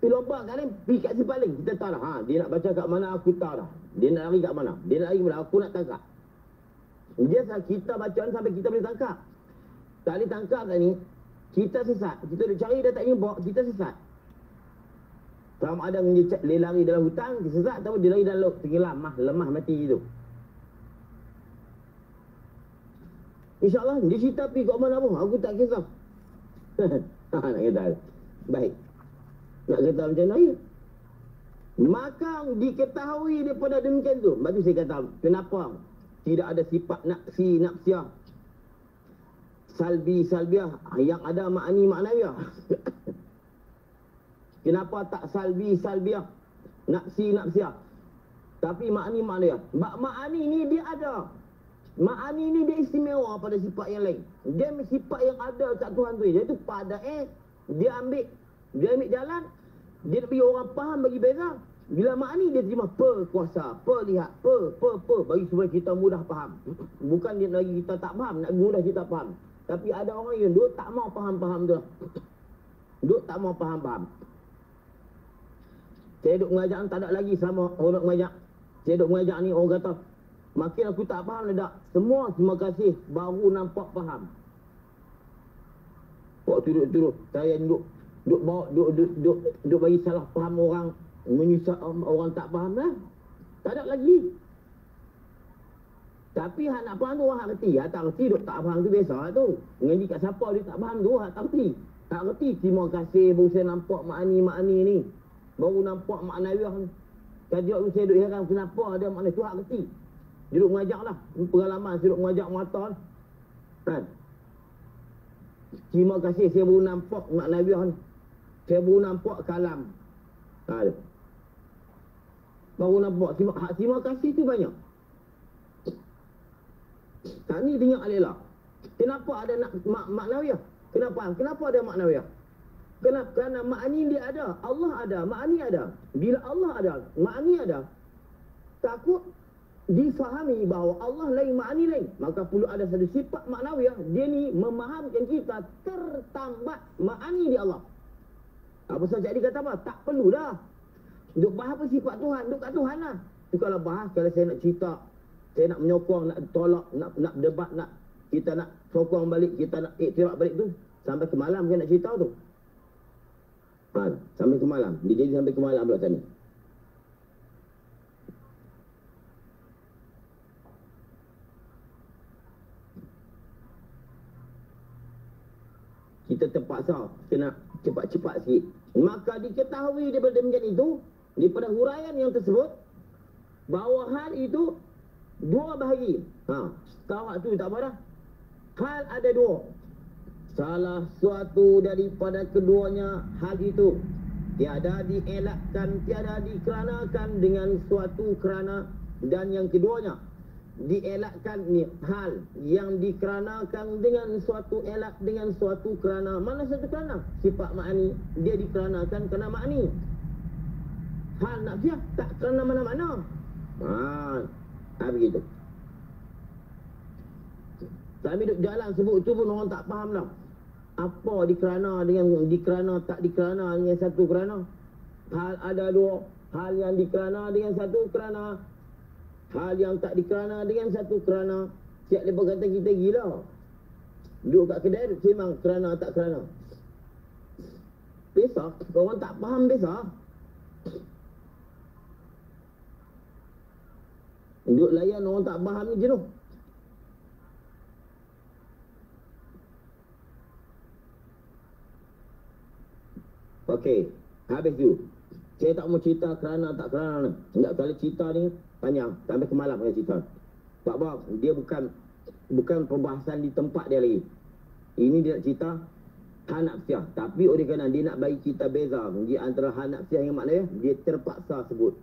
Pergi lompat kat ni, pergi kat si paling, kita tahu dah. Dia nak baca kat mana, aku tahu dah. Dia nak lari kat mana. Dia nak lari kat mana, aku nak tangkap. Dia kita bacaan sampai kita boleh tangkap. Tak boleh tangkap kat ni, kita sesat. Kita duk cari, dia tak jumpa, kita sesat. Sama ada dia lari dalam hutan, dia sesat. Atau dia lari dalam laut, tenggelam, lemah mati gitu. InsyaAllah, dia cerita pergi kat mana pun, aku tak kisah. Nak kata. Baik. Nak kata macam mana ya? Maka diketahui daripada demikian tu. Sebab tu saya kata, kenapa tidak ada sifat nafsiah, salbiah yang ada makni maknawiyah? Kenapa tak salbiah, nafsiah, tapi makni maknawiyah? Makni ni dia ada. Makni ni dia istimewa pada sifat yang lain. Dia sifat yang ada kat Tuhan tu. Iaitu pada dia ambil jalan. Dia nak bagi orang faham, bagi beza. Bila makni dia terima kuasa, lihat, bagi supaya kita mudah faham. Bukan dia lagi kita tak faham, nak mudah kita faham. Tapi ada orang yang duk tak mau faham tu. Duk tak mau faham. Saya duk mengajak, tak ada lagi sama orang duk mengajak. Saya duk mengajak ni, orang kata, makin aku tak faham dah. Semua terima kasih, baru nampak faham. Waktu duduk, saya duk bagi salah faham orang, menyusah orang tak faham lah. Tak ada lagi. Tapi hak nak faham tu orang reti. Hak tak reti duk tak faham tu biasa tu. Ngaji kat siapa dia tak faham tu, hak tak reti. Tak reti, terima kasih baru saya nampak makni ni. Baru nampak maknawiyah ni. Kajian tu saya duk heran kenapa ada makna tu, hak reti. Dia duk mengajak lah. Pengalaman saya duk mengajak mata lah. Kan? Terima kasih saya baru nampak maknawiyah ni. Saya baru nampak kalam. Baru nampak. Terima kasih tu banyak. Ni dengar Alila. Kenapa ada maknawiyah? Kenapa ada maknawiyah? Kerana makni dia ada. Allah ada. Makni ada. Bila Allah ada, makni ada. Takut difahami bahawa Allah lain, makni lain. Maka perlu ada satu sifat maknawiyah. Dia ni memahamkan kita tertambat makni di Allah. Apa sahaja dia kata apa? Tak perlu dah. Duk bahas apa sifat Tuhan? Duk kat Tuhan lah. Tu kalau bahas, kalau saya nak cerita, saya nak menyokong, nak tolak, nak debat, kita nak sokong balik, kita nak iktiraf balik tu, sampai ke malam saya nak cerita tu. Sampai ke malam. Dia jadi sampai ke malam pula tadi. Kita terpaksa kena cepat-cepat sikit. Maka diketahui daripada demikian itu, daripada huraian yang tersebut, bahawa hal itu dua bahagi. Tahu tu tak apa dah. Hal ada dua. Salah suatu daripada keduanya hal itu tiada dielakkan, tiada dikeranakan dengan suatu kerana, dan yang keduanya dielakkan ni hal yang dikeranakan dengan suatu elak, dengan suatu kerana. Mana satu kerana? Sifat makni dia dikeranakan kerana makni. Hal nafsiah tak kerana mana-mana. Begitu. Kami duduk jalan sebut tu pun orang tak faham lah. Apa dikerana dengan dikerana, tak dikerana dengan satu kerana. Hal ada dua. Hal yang dikerana dengan satu kerana. Hal yang tak dikerana dengan satu kerana. Siap mereka kata kita gila. Duduk kat kedai sembang kerana tak kerana. Biasa. Orang tak faham biasa. Duduk layan orang tak faham ni jenuh. Okey, habis tu. Saya tak mau cerita kerana tak kerana. Enggak, kalau cerita ni panjang sampai ke malam saya cerita. Sebab dia bukan perbahasan di tempat dia lagi. Ini dia nak cerita hal nafsiah. Tapi oleh kerana dia nak bagi kita beza di antara hal nafsiah yang maknanya, dia terpaksa sebut.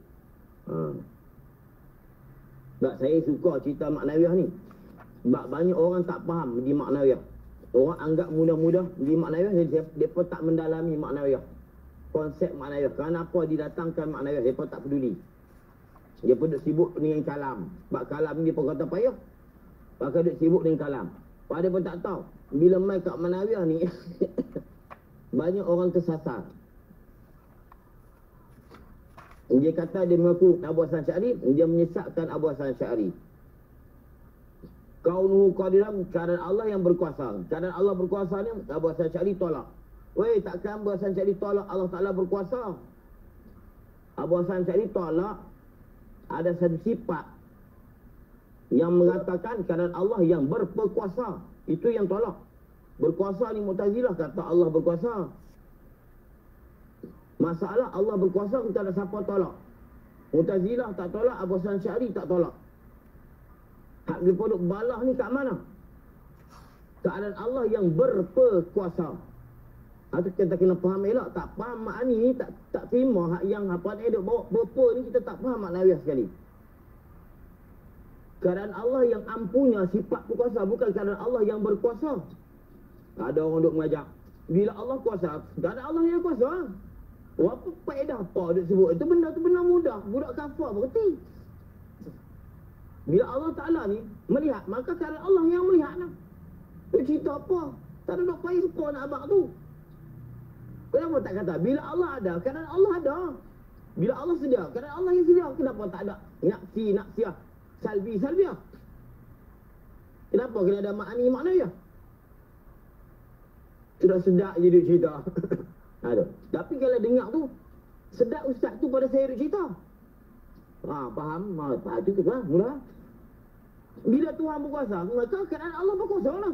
Sebab saya suka cerita Mak Nawiyah ni. Sebab banyak orang tak faham di Mak Nawiyah. Orang anggap mudah-mudah di Mak Nawiyah, mereka tak mendalami Mak Nawiyah. Konsep Mak Nawiyah. Kenapa didatangkan Mak Nawiyah, mereka tak peduli. Dia pun duk sibuk dengan kalam. Sebab kalam ni pun kata payah. Maka duk sibuk dengan kalam. Pada pun tak tahu. Bila main kat Mak Nawiyah ni, banyak orang tersasar. Dia kata dia mengaku Abu Hasan Asy'ari, dia menyesatkan Abu Hasan Asy'ari. Kaunuhu qadiran, keadaan Allah yang berkuasa. Keadaan Allah berkuasa ni Abu Hasan Asy'ari tolak. Weh, takkan Abu Hasan Asy'ari tolak Allah Ta'ala berkuasa? Abu Hasan Asy'ari tolak ada satu sifat yang mengatakan keadaan Allah yang berkuasa. Itu yang tolak. Berkuasa ni Mu'tazilah kata Allah berkuasa. Masalah Allah berkuasa, kita ada siapa tolak. Mu'tazilah tak tolak, Abu Hasan Asy'ari tak tolak. Hak dia produk balah ni kat mana? Keadaan Allah yang berkuasa. Atau kita kena faham elok. Tak faham makna ni, tak terima hak yang apa ni duk bawa berapa ni, kita tak faham Mak Nawiyah sekali. Keadaan Allah yang ampunya sifat berkuasa, bukan keadaan Allah yang berkuasa. Ada orang duk mengajak, bila Allah kuasa, keadaan Allah yang kuasa. Apa faedah apa duk sebut? Itu benda tu benda mudah. Budak kafir berarti. Bila Allah Ta'ala ni melihat, maka keadaan Allah yang melihat lah. Dia cerita apa? Tak ada duk payah suka nak abang tu. Kenapa tak kata? Bila Allah ada, keadaan Allah ada. Bila Allah sedia, keadaan Allah yang sedia. Kenapa tak ada naksiah, salbiah? Kenapa kena ada makna ya? Sudah sedap je dia cerita. Aduh. Tapi kalau dengar tu, sedap ustaz tu pada saya dia cerita. Faham? Itu ke lah, mula. Bila Tuhan berkuasa, maka keadaan Allah berkuasa lah.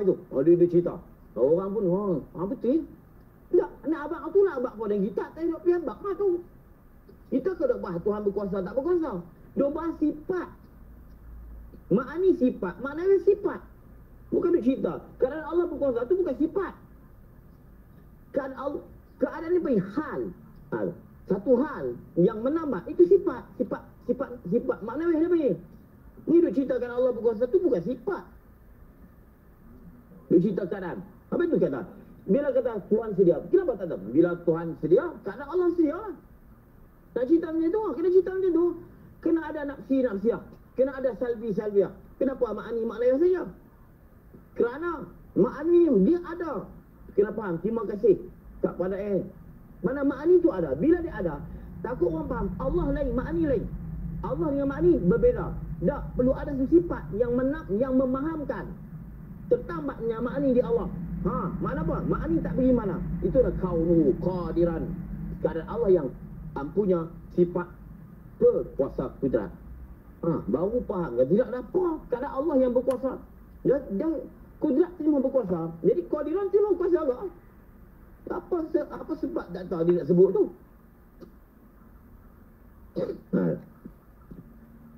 Itu. Dia cerita. Orang pun, betul. Nak abang tu nak abang pada kita, tak nak pergi abang tu. Kita kena bahas Tuhan berkuasa tak berkuasa. Dia bahas sifat. Makna sifat, maknanya sifat. Bukan dia cerita. Keadaan Allah berkuasa tu bukan sifat. Keadaan ni bagi hal. Satu hal yang menambah itu sifat. Sifat maknanya dia bagi. Ni dia ceritakan Allah berkuasa tu bukan sifat. Dia cerita keadaan. Apa itu kata? Bila kata Tuhan sedia, kenapa tak tahu? Bila Tuhan sedia, keadaan Allah sedia lah. Tak cerita macam tu, kena cerita macam tu. Kena ada nafsiah, kena ada salbiah. Kenapa maknanya saja? Kerana maknanya dia ada. Kena faham, terima kasih kepada mana makni itu ada. Bila dia ada, takut orang faham Allah lain, makni lain. Allah dengan makni berbeza. Tak perlu ada sifat yang memahamkan tentang makni di Allah. Makna apa? Makni tak pergi mana. Itulah kaunuhu qadiran. Keadaan Allah yang ampunya sifat berkuasa kudrat. Baru faham. Tidak ada apa. Keadaan Allah yang berkuasa. Dia kudrat semua berkuasa. Jadi qadiran semua berkuasa juga. Apa sebab tak tahu dia nak sebut tu.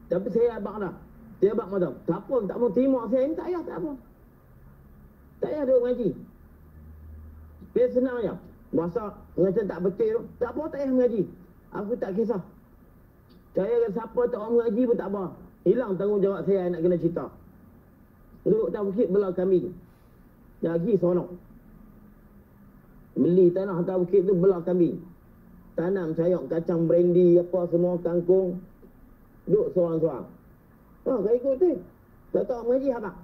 Tapi saya abang dah. Saya abang macam tak apa, tak mau terima saya ni tak payah, tak apa. Tak payah duduk mengaji. Dia senang je. Masa macam tak betul tu, tak apa, tak payah mengaji. Aku tak kisah. Saya siapa tak orang mengaji pun tak apa. Hilang tanggungjawab saya nak kena cerita. Duduk tak bukit belah kambing. Lagi seronok. Beli tanah atas bukit tu belah kambing. Tanam sayur kacang brandy apa semua, kangkung. Duduk seorang-seorang. Saya ikut tu. Tak tahu mengaji abang.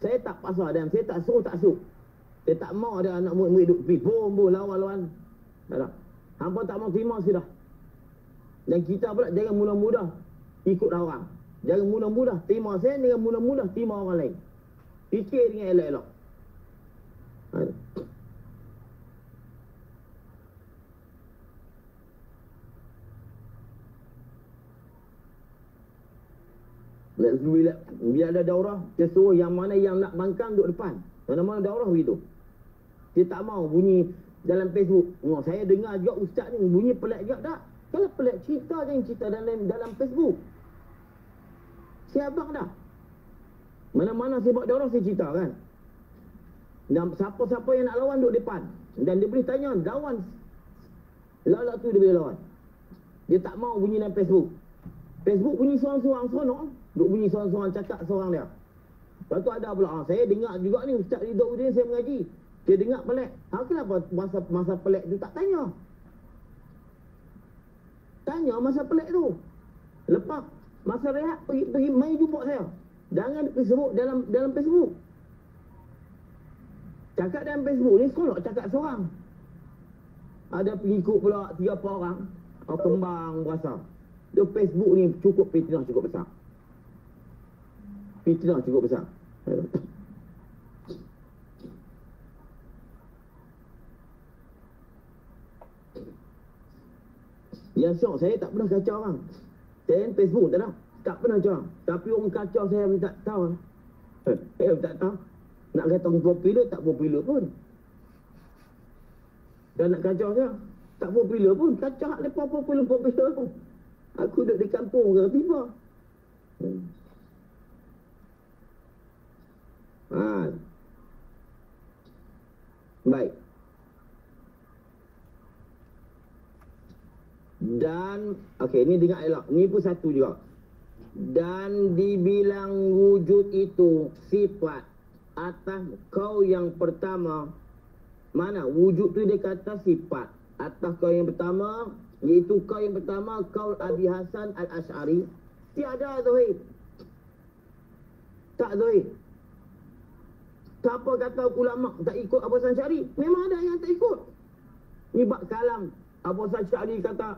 Saya tak pasal dan saya tak suruh. Saya tak mau ada anak murid-murid duduk pergi bom lawan-lawan. Tak tak. Hampa tak mau terima sudah. Dan kita pula jangan mudah-mudah ikut orang. Jangan mudah-mudah terima saya dengan mudah-mudah terima orang lain. Fikir dengan elok-elok. Bila ada daurah, dia suruh yang mana yang nak bangkang duduk depan. Mana-mana daurah begitu. Dia tak mau bunyi dalam Facebook. Saya dengar juga ustaz ni bunyi pelik juga tak? Kalau pelik cerita jangan cerita dalam Facebook. Saya abang dah. Mana-mana saya buat daurah saya cerita kan. Dan siapa-siapa yang nak lawan duduk depan. Dan dia boleh tanya lawan. Lawan tu dia boleh lawan. Dia tak mau bunyi dalam Facebook. Facebook bunyi seorang-seorang seronok. Duk bunyi seorang-seorang cakap seorang dia. Lepas tu ada pula, saya dengar juga ni Ustaz Ridhoudin saya mengaji. Dia dengar pelik. Kenapa masa pelik tu tak tanya? Tanya masa pelik tu. Lepas masa rehat pergi main jumpa saya. Jangan sebut dalam Facebook. Cakap dalam Facebook ni seronok cakap seorang. Ada pengikut pula 3-4 orang. Kembang berasa. Dia Facebook ni cukup fitnah cukup besar. Fitnah cukup besar. Yang syok saya tak pernah kacau orang. Saya Facebook tak pernah kacau orang. Tapi orang kacau saya tak tahu. Saya tak tahu. Nak kata orang popular tak popular pun. Dan nak kacau saya tak popular pun. Kacau hak lepas popular pun. Aku duduk di kampung ke tiba. Baik. Dan okey, ni dengar elok. Ni pun satu juga. Dan dibilang wujud itu sifat atas kau yang pertama. Mana wujud tu dia kata sifat atas kau yang pertama, iaitu kau yang pertama, kau Abi Hasan Al-Asy'ari. Tiada zahir. Tak zahir. Siapa kata ulama tak ikut Abu Hasan Asy'ari? Memang ada yang tak ikut. Ni bab kalam. Abu Hasan Asy'ari kata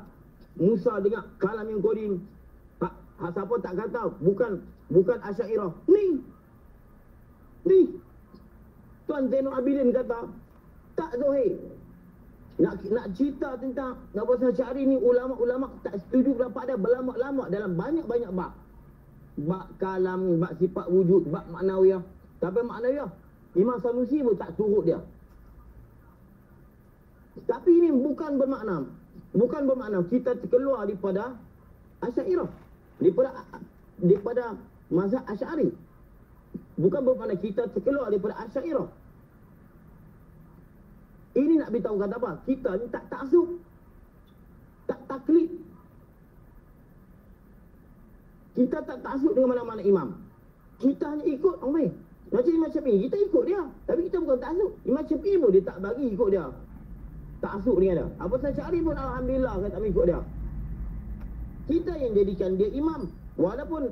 Musa dengar kalam yang kodim. Siapa tak kata bukan Asy'ariyah. Ni Tuan Zainul Abidin kata tak zahir. Nak cerita tentang Abu Hasan Asy'ari ni, ulama-ulama tak setuju pendapat dia berlama-lama dalam banyak-banyak bab. Bab kalam, bab sifat wujud, bab maknawiyah. Tapi maknawiyah Imam Sanusi pun tak turut dia. Tapi ini bukan bermakna kita terkeluar daripada Asy'ariyah, daripada mazhab Asy'ari. Bukan bermakna kita terkeluar daripada Asy'ariyah. Ini nak beritahu kata apa? Kita ni tak taksub, tak taklid. Kita tak taksub dengan mana-mana imam. Kita hanya ikut orang lain. Macam Imam Syafi'i, kita ikut dia. Tapi kita bukan taksub. Imam Syafi'i pun dia tak bagi ikut dia. Taksub dengan dia. Abu Hasan Asy'ari pun alhamdulillah kan tak ikut dia. Kita yang jadikan dia imam. Walaupun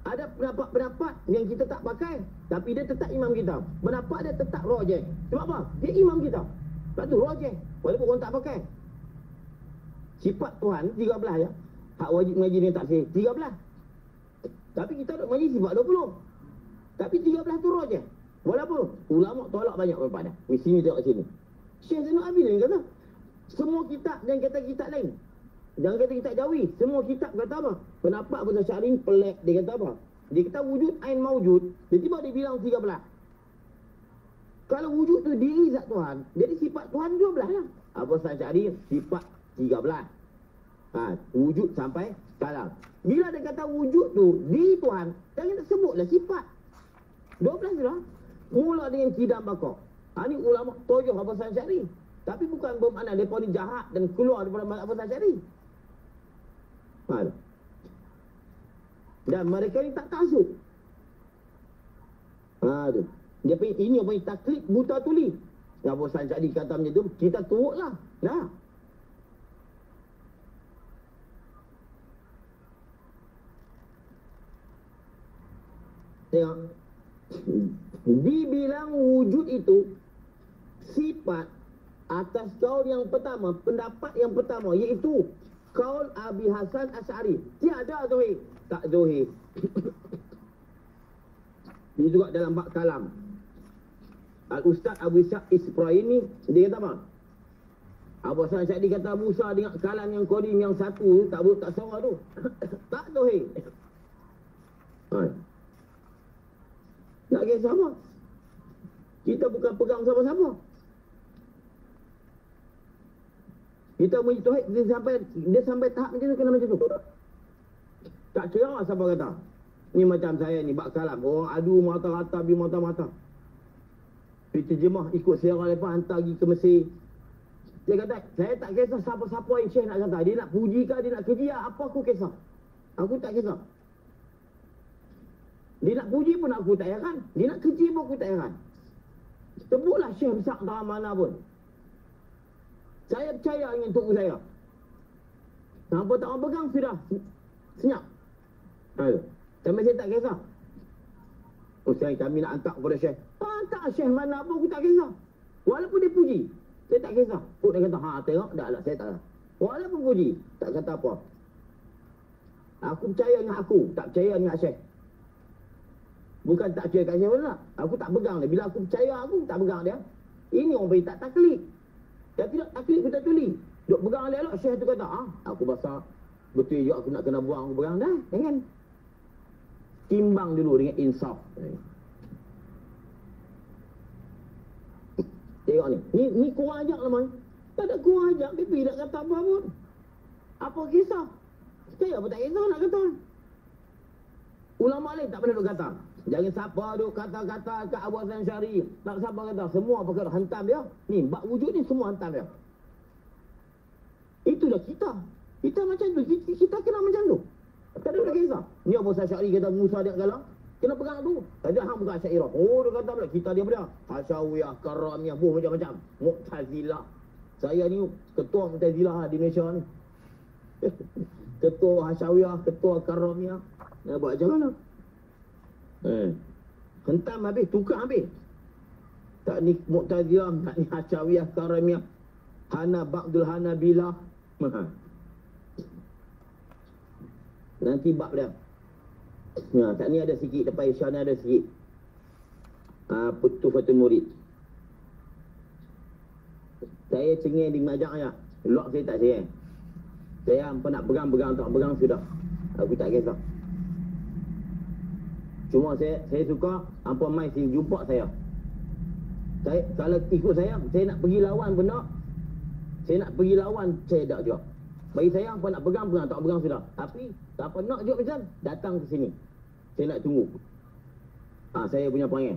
ada pendapat-pendapat yang kita tak pakai, tapi dia tetap imam kita. Pendapat dia tetap rajih. Sebab apa? Dia imam kita. Sebab tu rajih. Walaupun orang tak pakai. Sifat Tuhan 13 ya. Hak wajib mengaji ni tak sih 13. Tapi kita duk mengaji sifat 20. Tapi 13 tu rajih. Walaupun ulama tolak banyak pendapat dia. Di sini tengok sini. Syekh Zainul Abidin kata semua kitab dan kata kitab lain. Jangan kata kitab Jawi. Semua kitab kata apa? Pendapat Abu Hasan Asy'ari pelik. Dia kata apa? Dia kata wujud ain maujud. Tiba-tiba dia bilang 13. Kalau wujud tu diri zat Tuhan, jadi sifat Tuhan 12 lah. Abu Hasan Asy'ari sifat 13. Wujud sampai kalam. Bila dia kata wujud tu diri Tuhan, jangan sebutlah sifat. 12 lah. Mula dengan kidam bakar. Ini ulama tojoh Abu Hasan Asy'ari. Tapi bukan bermakna mereka ni jahat dan keluar daripada Abu Hasan Asy'ari. Dan mereka ni tak taksub. Tu. Dia punya ini apa taklid buta tuli. Abu Hasan Asy'ari kata macam tu, kita turutlah. Dah. Tengok. Dibilang wujud itu sifat atas kaul yang pertama, pendapat yang pertama, iaitu kaul Abi Hasan Asy'ari. Tiada zahir. Tak zahir. Ini juga dalam bab kalam. Al-Ustaz Abu Ishaq Isfraini, dia kata apa? Abu Hasan Asy'ari kata Musa dengar kalam yang kodim yang satu tak suara tu. Tak zahir. Nak kisah apa? Kita bukan pegang siapa-siapa. Kita punya tauhid dia sampai tahap macam tu, kena macam tu. Tak kira siapa kata. Ni macam saya ni bab kalam. Orang adu mata-mata bi mata-mata. Pergi terjemah ikut sejarah lepas hantar pergi ke Mesir. Dia kata, saya tak kisah siapa-siapa yang Syekh nak kata. Dia nak puji ke, dia nak keji, apa aku kisah. Aku tak kisah. Dia nak puji pun aku tak heran. Dia nak keji pun aku tak heran. Sebutlah Syekh besar entah mana pun. Saya percaya dengan tok saya. Nampak tak orang pegang sudah senyap. Ayo. Sampai saya tak kisah. Oh, saya kami nak hantar kepada Syekh. Hantar Syekh mana pun aku tak kisah. Walaupun dia puji, saya tak kisah. Kok dia kata, tengok dah lah, saya tak lah. Walaupun puji, tak kata apa. Aku percaya dengan aku, tak percaya dengan Syekh. Bukan tak percaya kat Syekh pun tak. Aku tak pegang dia. Bila aku percaya, aku tak pegang dia. Ini orang beri tak taklid. Dia tidak taklid, kita tuli. Duk pegang dia elok, Syekh tu kata, aku basah. Betul juga aku nak kena buang, aku pegang dah. Jangan. Timbang dulu dengan insaf. Tengok ni. Ni kurang ajak namanya. Tak ada kurang ajak. Pipi nak kata apa pun. Apa kisah? Saya apa tak kisah nak kata. Ulama lain tak pernah duk kata. Jangan siapa duk kata-kata kat Abu Hasan Syari. Tak siapa kata. Semua perkara hantam dia. Ni, bak wujud ni semua hantam dia. Itulah kita. Kita macam tu. Kita kena macam tu. Tak ada kisah. Ni Abu Hasan Syari kata Musa dia kalah. Kena pegang tu. Tadi hang bukan Syairah. Oh, dia kata pula kita dia berapa? Hasyawiyah, Karamiyah, macam-macam. Mu'tazilah. Saya ni ketua Mu'tazilah di Malaysia ni. Ketua Hasyawiyah, ketua Karamiyah. Nak buat macam mana? Hentam habis, tukar habis. Tak ni Mu'tazilah, tak ni Hasyawiyah, Karamiyah. Hana Ba'dul Hanabilah. Nanti bab dia. Tak ni ada sikit, depan Isya ni ada sikit. Tufatul Murid. Saya cengeng di majak ya. Lok saya tak cengeng. Saya apa nak pegang, tak pegang sudah. Aku tak kisah. Cuma saya suka apa mai sini jumpa saya. Kalau ikut saya nak pergi lawan pun nak. Saya nak pergi lawan, saya tak juga. Bagi saya apa nak pegang, tak pegang sudah. Tapi apa nak juga macam datang ke sini. Saya nak tunggu. Saya punya perangai.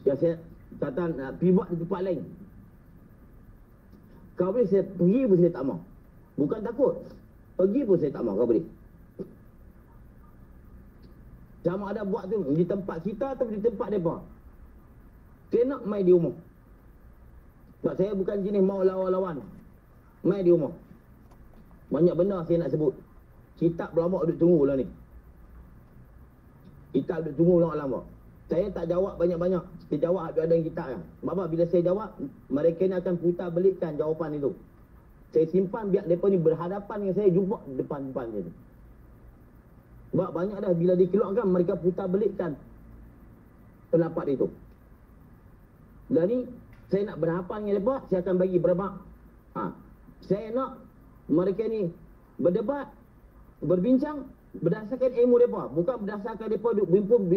Saya kata nak pergi buat di tempat lain. Kau boleh saya pergi pun saya tak mau. Bukan takut. Pergi pun saya tak mau. Kau boleh. Sama ada buat tu di tempat kita atau di tempat mereka. Saya nak main di rumah. Sebab saya bukan jenis mau lawan-lawan. Main di rumah. Banyak benda saya nak sebut. Kitab lama duduk tunggu lah ni. Kitab duduk tunggu lama-lama. Saya tak jawab banyak-banyak. Saya jawab ada yang kitab kan. Sebab bila saya jawab, mereka ni akan putar belikkan jawapan itu. Saya simpan biar mereka ni berhadapan dengan saya, jumpa depan-depan saya tu. Sebab banyak dah bila dikeluarkan, mereka putar belikkan pendapat itu. Dan ni, saya nak berhadapan dengan mereka, saya akan bagi berapa. Saya nak mereka ni berdebat, berbincang berdasarkan ilmu mereka. Bukan berdasarkan mereka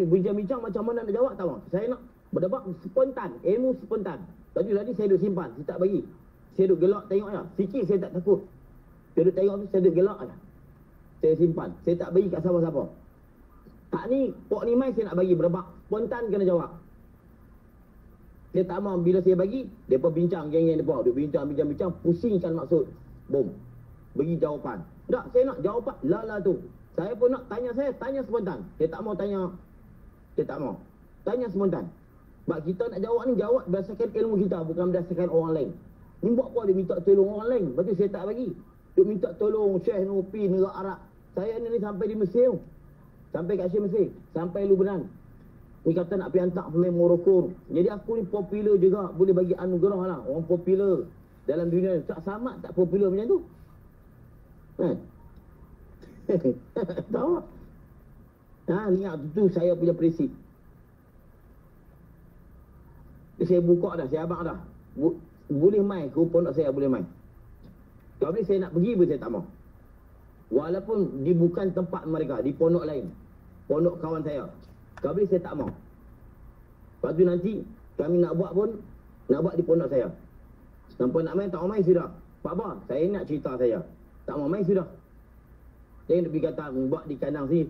bincang-bincang macam mana nak jawab, tak mahu. Saya nak berdebat spontan, ilmu spontan. Tadi saya duk simpan, saya tak bagi. Saya duk gelak tengok je. Sikit saya tak takut. Saya duk tengok tu, saya duk gelak je. Saya simpan. Saya tak bagi kat siapa-siapa. Tak ni, pok ni mai saya nak bagi berdebat. Spontan kena jawab. Saya tak mahu bila saya bagi, mereka bincang, geng-geng mereka. Duk bincang, pusingkan maksud. Bom. Bagi jawapan. Tak, saya nak jawapan. Lala tu. Saya pun nak tanya tanya spontan. Saya tak mau tanya. Saya tak mau. Tanya spontan. Sebab kita nak jawab ni, jawab berdasarkan ilmu kita. Bukan berdasarkan orang lain. Ni buat apa dia minta tolong orang lain? Lepas tu saya tak bagi. Dia minta tolong Syekh Nupi, negara Arab. Saya ni sampai di Mesir. Sampai kat Syekh Mesir. Sampai Lubnan. Ni kata nak pergi hantar pemain Morocco. Jadi aku ni popular juga. Boleh bagi anugerah lah. Orang popular dalam dunia ni. Tak sama tak popular macam tu. Tahu tak? Lihat tu saya punya prinsip. Saya buka dah, saya abang dah. Boleh main ke pondok saya, boleh main. Kalau saya nak pergi pun saya tak mau. Walaupun di bukan tempat mereka, di pondok lain. Pondok kawan saya. Kalau saya tak mau. Lepas tu nanti kami nak buat pun, nak buat di pondok saya. Sampai nak main, tak mau main sudah. Pak Ba, saya nak cerita saya. Tak mau main sudah. Saya nak pergi kata, buat di kandang sini.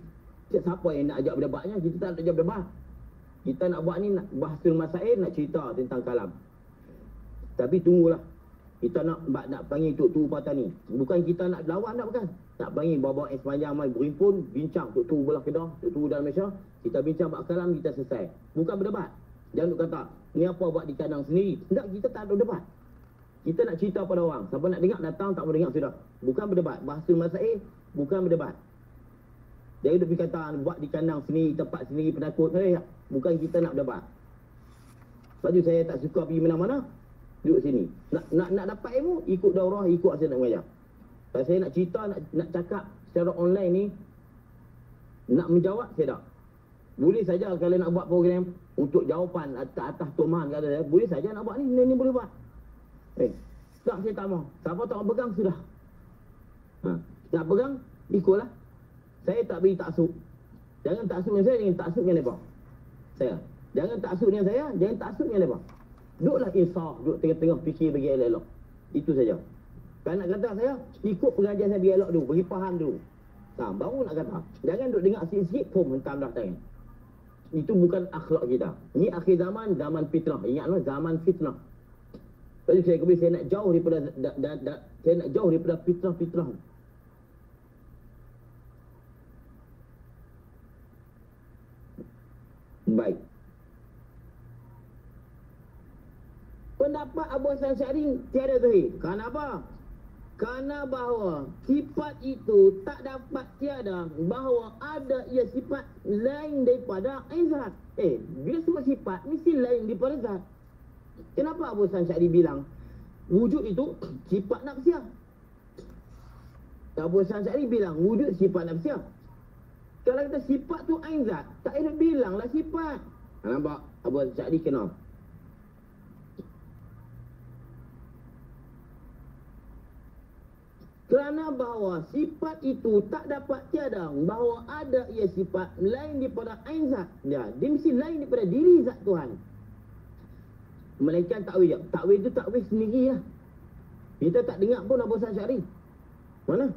Siapa yang nak ajak berdebatnya? Kita tak nak ajak berdebat. Kita nak buat ni, nak bahasul masail, nak cerita tentang kalam. Tapi tunggulah. Kita nak panggil Tok Tu Patani. Bukan kita nak lawan tak, bukan. Nak panggil bawa sepanjang mai berimpun, bincang Tok Tu belah Kedah, Tok Tu dalam Malaysia. Kita bincang bab kalam, kita selesai. Bukan berdebat. Jangan duk kata, ni apa buat di kandang sendiri. Tak, kita tak ada debat. Kita nak cerita pada orang. Siapa nak dengar, datang, tak mau dengar sudah. Bukan berdebat. Bahasa Masail, bukan berdebat. Dia duk kata, buat di kandang sendiri, tempat sendiri, penakut. Bukan kita nak berdebat. Sebab tu saya tak suka pergi mana-mana. Duduk sini. Nak dapat ilmu, ikut daurah, ikut saya nak mengajar. Kalau saya nak cerita, nak cakap secara online ni, nak menjawab, saya tak. Boleh saja kalau nak buat program untuk jawapan atas Tuhan kata saya, boleh saja nak buat ni boleh buat. Tak, saya tak mau. Siapa tak mau pegang, sudah. Nak pegang, ikutlah. Saya tak beri taksub. Jangan taksub dengan saya, jangan taksub dengan mereka. Saya. Jangan taksub dengan saya, jangan taksub dengan mereka. Duduklah insaf, duduk tengah-tengah fikir bagi elok-elok. Itu saja. Kalau nak kata saya, ikut pengajian saya bagi elok dulu, bagi faham dulu. Baru nak kata. Jangan duduk dengar sikit-sikit, pun hentam dah tangan. Itu bukan akhlak kita. Ini akhir zaman, zaman fitnah. Ingatlah, zaman fitnah. Jadi saya nak jauh daripada saya nak jauh daripada fitnah-fitnah. Baik. Pendapat Abu Hasan Asy'ari tiada sahih. Kerana apa? Kerana bahawa sifat itu tak dapat tiada, bahawa ada ia sifat lain daripada zat. Bila sebut sifat, mesti lain daripada zat. Kenapa Abu Hasan Asy'ari bilang wujud itu sifat nafsiah? Abu Hasan Asy'ari bilang wujud sifat nafsiah. Kalau kata sifat tu ain zat, tak payah bilanglah sifat. Nampak? Abu Hasan Asy'ari kena. Kerana bahawa sifat itu tak dapat tiada, bahawa ada ia sifat lain daripada ain zat. Dia mesti lain daripada diri zat Tuhan. Melainkan takwil je. Takwil itu takwil sendirilah. Kita tak dengar pun Abu Hasan Asy'ari. Mana?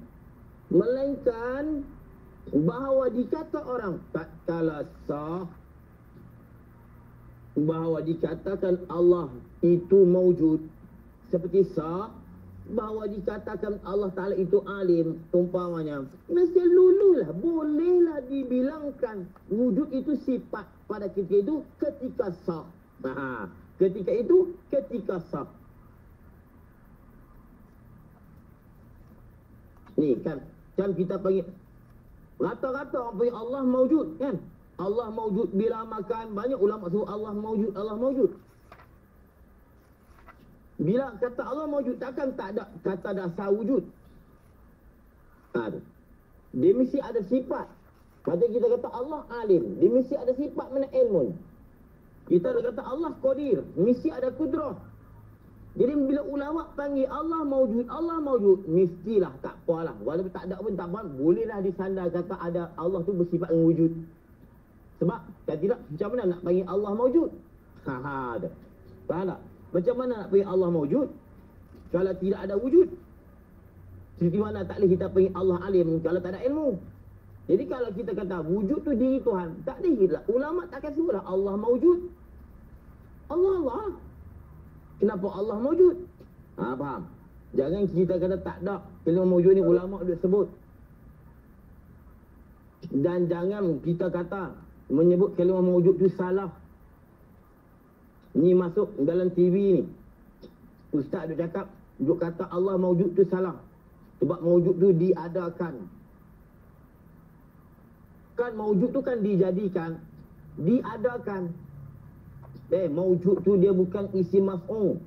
Melainkan bahawa dikata orang tak kala sah, bahawa dikatakan Allah itu maujud seperti sah, bahawa dikatakan Allah Ta'ala itu alim, umpamanya, mesti lululah, bolehlah dibilangkan wujud itu sifat pada ketika itu ketika sah. Ketika itu ketika sah. Ni kan kita panggil rata-rata orang panggil Allah maujud kan. Allah maujud bila makan, banyak ulama sebut Allah maujud, Allah maujud. Bila kata Allah maujud, takkan tak ada kata dasar wujud. Dia mesti ada sifat. Macam kita kata Allah alim, dia mesti ada sifat mana ilmu. Kita kata Allah qadir, mesti ada kudrah. Jadi bila ulama panggil Allah maujud, mestilah tak apalah. Walaupun tak ada pun tak apa, bolehlah disandar kata ada Allah tu bersifat dengan wujud. Sebab kalau tidak, macam mana nak panggil Allah maujud? Faham tak? Macam mana nak panggil Allah maujud kalau tidak ada wujud? Seperti mana tak boleh kita panggil Allah alim kalau tak ada ilmu? Jadi kalau kita kata wujud tu diri Tuhan, tak boleh. Ulama takkan sebutlah Allah maujud. Allah. Kenapa Allah maujud? Faham? Jangan kita kata tak ada. Kalimah maujud ni ulama dia sebut. Dan jangan kita kata menyebut kalimah maujud tu salah. Ni masuk dalam TV ni. Ustaz duk cakap, duk kata Allah maujud tu salah. Sebab maujud tu diadakan. Kan maujud tu kan dijadikan, diadakan. Maujud tu dia bukan isim maf'ul.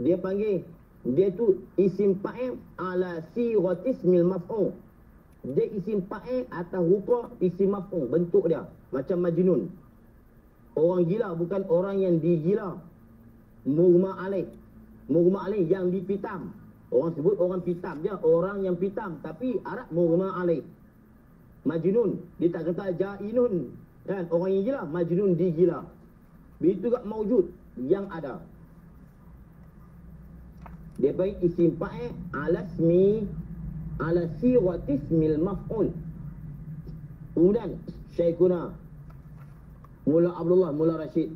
Dia panggil, dia tu isim fa'il ala siratismil maf'ul. Dia isim fa'il atas rupa isim maf'ul, bentuk dia macam majnun. Orang gila bukan orang yang digila. Mughma alaih. Mughma alaih yang dipitam. Orang sebut orang pitam je, orang yang pitam, tapi Arab mughma alaih. Majnun, dia tak kata jainun. Kan orang yang gila, majnun digila. Begitu juga maujud yang ada. Dia baik isim fa'il ala siratismil maf'ul. Kemudian Syekhuna Mula Abdullah, Mula Rashid,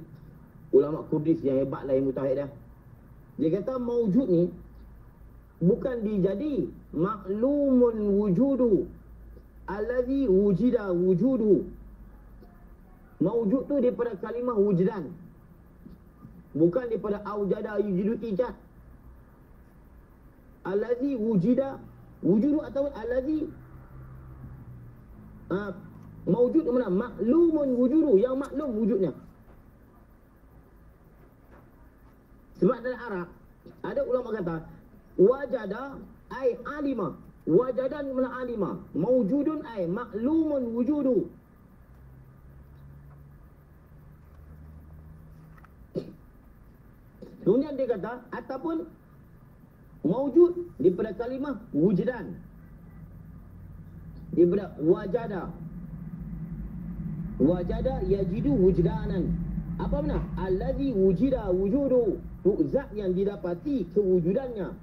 ulama Kurdis yang hebat lah, yang mutahid dah. Dia kata maujud ni bukan dijadi, maklumun wujudu allazi wujida wujudu. Maujud tu daripada kalimah wujdan, bukan daripada aujada yujidu ijad. Allazi wujida wujudu atau allazi maujud mana? Maklumun wujudu, yang maklum wujudnya. Sebab dalam Arab ada ulama kata wajada ay alima, wajadan mana alima, maujudun ay maklumun wujudu. Kemudian dia kata ataupun maujud daripada kalimah wujdan, daripada wajada. Wajada yajidu wujdanan. Apa makna? Allazi wujida wujudu. Tu zat yang didapati kewujudannya.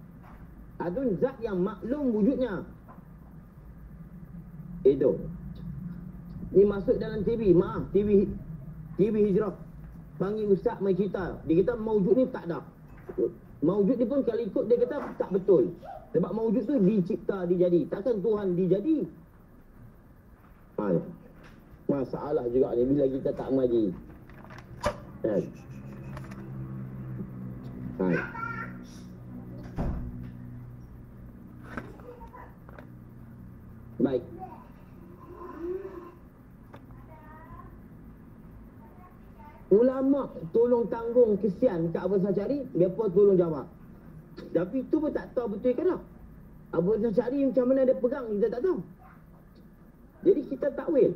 Adun zat yang maklum wujudnya. Itu. Ni masuk dalam TV. Maaf, TV Hijrah. Panggil ustaz mai cerita. Dia kata maujud ni tak ada. Maujud ni pun kalau ikut dia kata tak betul. Sebab maujud tu dicipta, dijadi. Takkan Tuhan dijadi. Masalah juga ni bila kita tak mengaji. Baik. Ulama tolong tanggung kesian kat Abu Syari, mereka tolong jawab. Tapi tu pun tak tahu betul ke tak. Abu Syari macam mana dia pegang, kita tak tahu. Jadi kita takwil.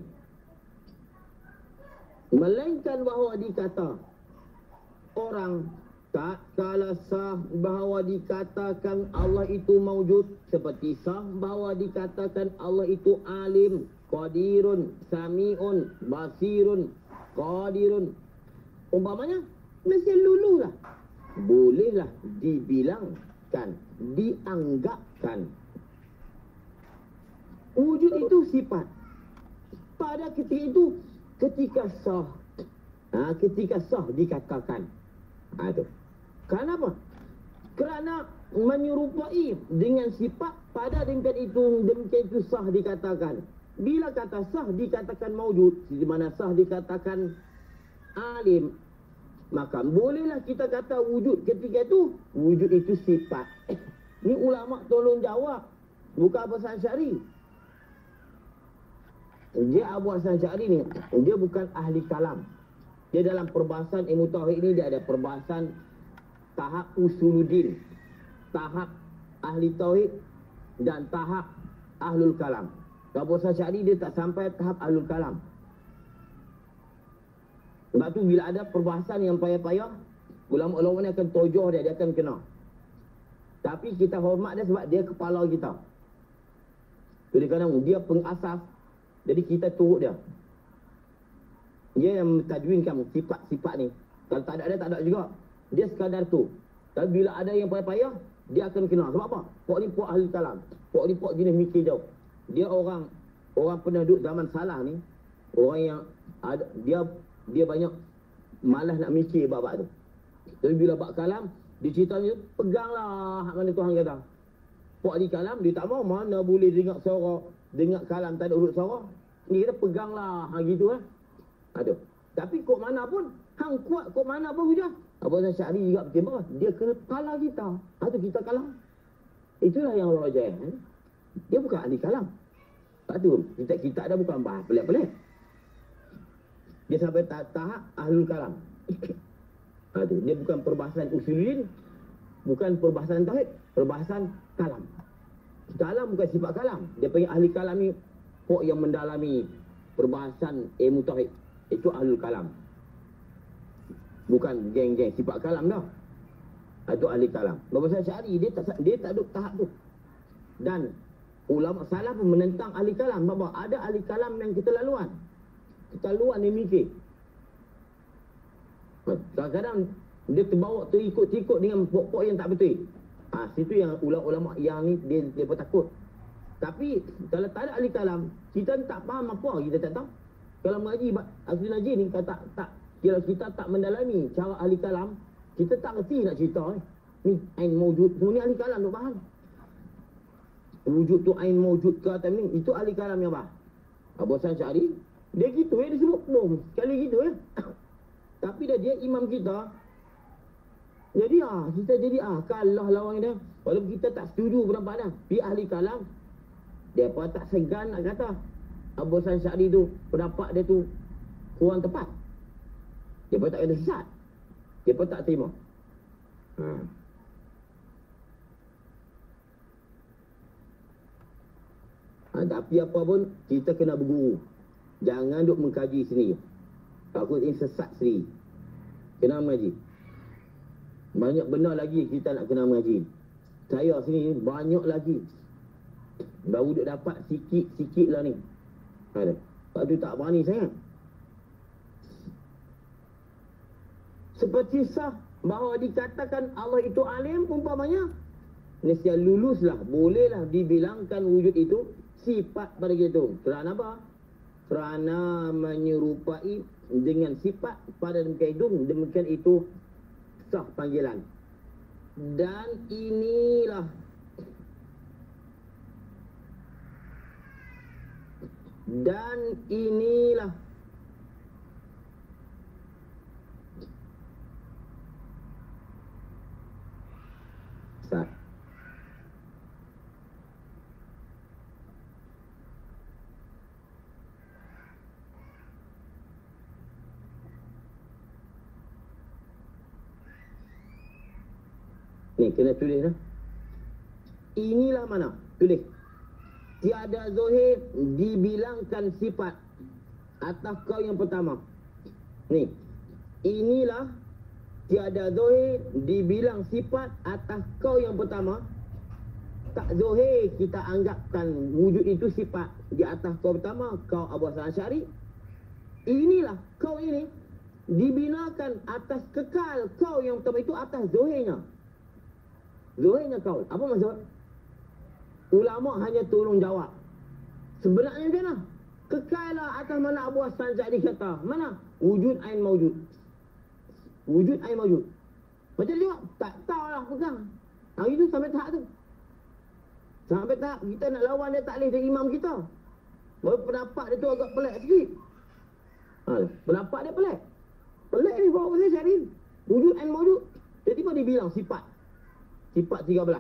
Melainkan bahawa dikata orang tak kala sah bahawa dikatakan Allah itu maujud, seperti sah bahawa dikatakan Allah itu alim, qadirun, sami'un, basirun, qadirun. Umpamanya mesti lululah. Bolehlah dibilangkan, dianggapkan. Wujud itu sifat. Pada ketika itu, ketika sah, ketika sah dikatakan. Itu. Kenapa? Kerana menyerupai dengan sifat pada demikian itu sah dikatakan. Bila kata sah dikatakan maujud, di mana sah dikatakan alim, maka bolehlah kita kata wujud ketika itu. Wujud itu sifat. Ni ulama tolong jawab, bukan Abu Hasan Asy'ari. Dia Abu Hasan Asy'ari ni, dia bukan ahli kalam. Dia dalam perbahasan ilmu tauhid ni, dia ada perbahasan tahap usuluddin, tahap ahli tauhid dan tahap ahlul kalam. Abu Hasan Asy'ari dia tak sampai tahap ahlul kalam. Sebab tu bila ada perbahasan yang payah-payah, ulama-ulama ni akan tojoh dia akan kena. Tapi kita hormat dia sebab dia kepala kita. Jadi kadang dia pengasas, jadi kita turut dia. Dia yang mentajwinkan sifat-sifat ni. Kalau tak ada dia, tak ada juga. Dia sekadar tu. Tapi bila ada yang payah-payah, dia akan kena. Sebab apa? Pok ni pok ahli kalam. Pok ni pok jenis mikir jauh. Dia orang pernah duduk zaman salah ni. Orang yang ada, dia banyak malas nak mikir bab-bab tu. Tapi bila bab kalam, dia ceritanya, peganglah hak mana Tuhan kata. Pok di kalam, dia tak mau, mana boleh dengar suara, dengar kalam tak ada urut suara. Ni kata peganglah, gitu lah. Aduh. Tapi kok mana pun, hang kuat kok mana pun hujah. Abu Hasan Asy'ari juga bertimbang, dia kena kalah kita. Tu kita kalah. Itulah yang rajah. Dia bukan ahli kalam. Sebab tu, kita ada bukan bahas pelik-pelik. Dia sampai tahap ahlul kalam. Tu, dia bukan perbahasan usuluddin, bukan perbahasan tauhid, perbahasan kalam. Kalam bukan sifat kalam. Dia panggil ahli kalam ni pok yang mendalami perbahasan ilmu tauhid. Itu ahlul kalam. Bukan geng-geng sifat kalam dah. Itu ahli kalam. Abu Hasan Asy'ari dia tak duduk tahap tu. Dan ulama salaf pun menentang ahli kalam. Bahawa ada ahli kalam yang keterlaluan. Keterlaluan dia mikir. Kadang-kadang dia terbawa terikut-ikut dengan pok-pok yang tak betul. Situ yang ulama-ulama yang ni dia pun takut. Tapi kalau tak ada ahli kalam, kita tak faham apa, kita tak tahu. Kalau mengaji Asli Najib ni kata tak, kalau kita tak mendalami cara ahli kalam, kita tak reti nak cerita. Ni ain mawjud. Semua ni ahli kalam tu faham. Wujud tu ain mawjud ke atas ni, itu ahli kalam yang faham. Abu Hasan Asy'ari, dia gitu dia sebut bom. Sekali gitu Tapi dia imam kita. Jadi kita jadi kalah lawan dia. Walaupun kita tak setuju pendapat dia. Tapi ahli kalam, dia pun tak segan nak kata Abu Hasan Asy'ari tu, pendapat dia tu kurang tepat. Dia pun tak kata sesat. Dia pun tak terima. Tapi apa pun, kita kena berguru. Jangan duk mengkaji sendiri. Takut ini sesat sendiri. Kena mengaji. Banyak benda lagi kita nak kena mengaji. Saya sini banyak lagi. Baru duk dapat sikit-sikit lah ni. Sebab tu tak berani sangat. Seperti sah bahawa dikatakan Allah itu alim, umpamanya nescaya luluslah, bolehlah dibilangkan wujud itu sifat pada kita itu. Kerana apa? Kerana menyerupai dengan sifat pada demikian itu sah panggilan. Dan inilah sah. Ni kena tulis dah. Inilah mana? Tulis. Tiada zahir dibilangkan sifat atas kau yang pertama. Ni. Inilah tiada zahir dibilang sifat atas kau yang pertama. Tak zahir kita anggapkan wujud itu sifat di atas kau pertama, kau Abu Hasan Asy'ari. Inilah kau ini dibinakan atas kekal kau yang pertama itu atas zahirnya. Zahirnya kau. Apa maksud? Ulama hanya tolong jawab. Sebenarnya macam mana? Kekallah atas mana Abu Hasan Asy'ari kata. Mana? Wujud ain mawjud. Wujud ain mawjud. Macam dia jawab? Tak tahulah pegang. Hari tu sampai tahap tu. Sampai tahap kita nak lawan dia taklif dari imam kita. Baru pendapat dia tu agak pelik sikit. Pendapat dia pelik. Pelik ni bawa saya Asy'ari. Wujud ain mawjud. Tiba-tiba dia bilang sifat. Sifat 13.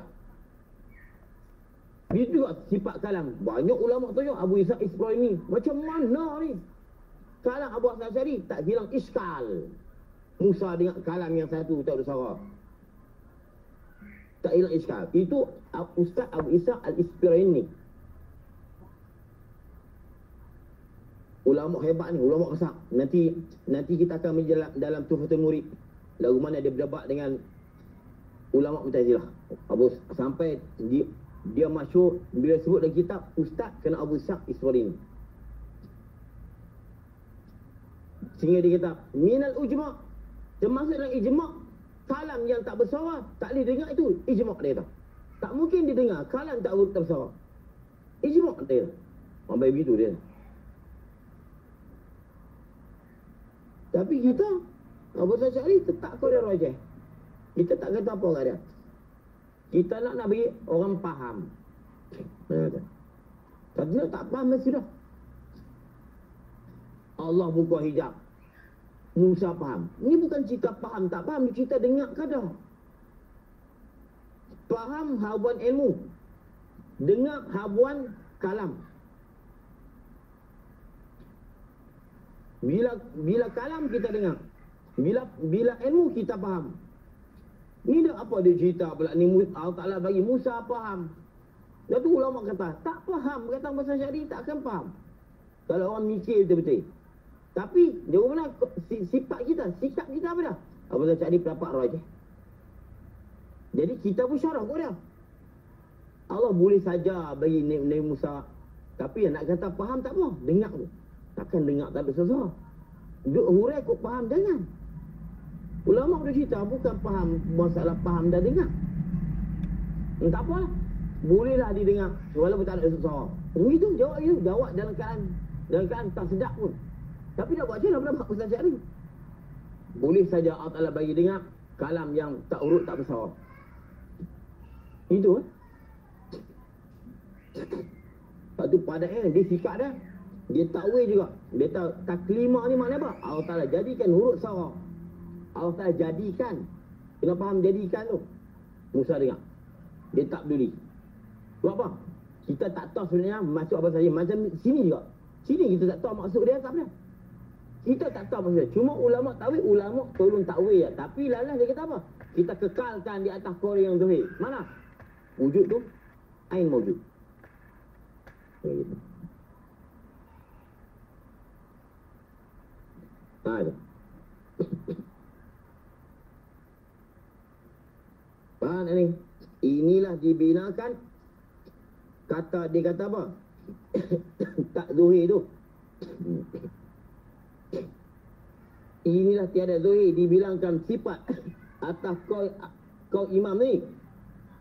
Dia juga sifat kalam. Banyak ulama tanya Abu Ishaq Isfaraini. Macam mana ni? Kalam Abu Hasan Asy'ari tak bilang iskal. Musa dengan kalam yang satu tak ada suara. Tak hilang iskal. Itu Ustaz Abu Ishaq Al-Isfaraini. Ulama hebat ni, ulama besar. Nanti kita akan menjelaskan dalam Tuhfatul Murid. Lagu mana dia berdebat dengan ulama Mu'tazilah. Sampai dia masyhur bila sebut dalam kitab Ustaz kena Abu Ishaq Isfaraini. Sehingga dia kata minal ujma', termasuk dalam ijma', kalam yang tak bersuara tak boleh dengar, itu ijma' dia kata. Tak mungkin dia dengar kalam tak bersuara. Ijma' dia. Sampai begitu dia. Tapi kita Abu Hasan Asy'ari tetap kau dia rajah. Kita tak kata apa kat dia. Kita nak bagi orang faham. Kalau tak faham dah sudah. Allah buka hijab. Musa faham. Ini bukan cerita faham tak faham, cerita dengar kadar. Faham habuan ilmu. Dengar habuan kalam. Bila kalam kita dengar. Bila ilmu kita faham. Ni dah apa dia cerita pula ni Allah Ta'ala bagi Musa faham. Dah tu ulama kata tak faham, kata Abu Hasan Asy'ari tak akan faham. Kalau orang mikir betul-betul. Tapi dia mana sifat kita, sikap kita apa dah? Abu Hasan Asy'ari pendapat rajih. Jadi kita pun syarah kat dia. Allah boleh saja bagi Nabi Musa. Tapi nak kata faham tak apa, dengar tu. Takkan dengar tak ada sesuatu. Duk hurai kok faham jangan. Ulama boleh cerita bukan faham masalah faham dan dengar. Tak apa lah. Bolehlah didengar walaupun tak ada suara. Begitu jawab dalam keadaan tak sedap pun. Tapi nak buat macam mana pendapat Ustaz Asy'ari? Boleh saja Allah Ta'ala bagi dengar kalam yang tak urut tak bersuara. Itu Lepas tu pada dia sikap dah. Dia takwil juga. Dia tahu taklimah ni makna apa? Allah Ta'ala jadikan huruf sarah. Allah Ta'ala jadikan. Kena faham jadikan tu. Musa dengar. Dia tak peduli. Buat apa? Kita tak tahu sebenarnya maksud apa saja. Macam sini juga. Sini kita tak tahu maksud dia apa. Kita tak tahu maksud dia. Cuma ulama takwil, ulama tolong takwil ya. Tapi lalas dia kata apa? Kita kekalkan di atas kore yang zahir. Mana? Wujud tu ain mawjud. Gitu. Ada. Faham ni? Inilah dibinakan kata dia kata apa? Tak zuhir tu. Inilah tiada zuhir dibilangkan sifat atas kau imam ni.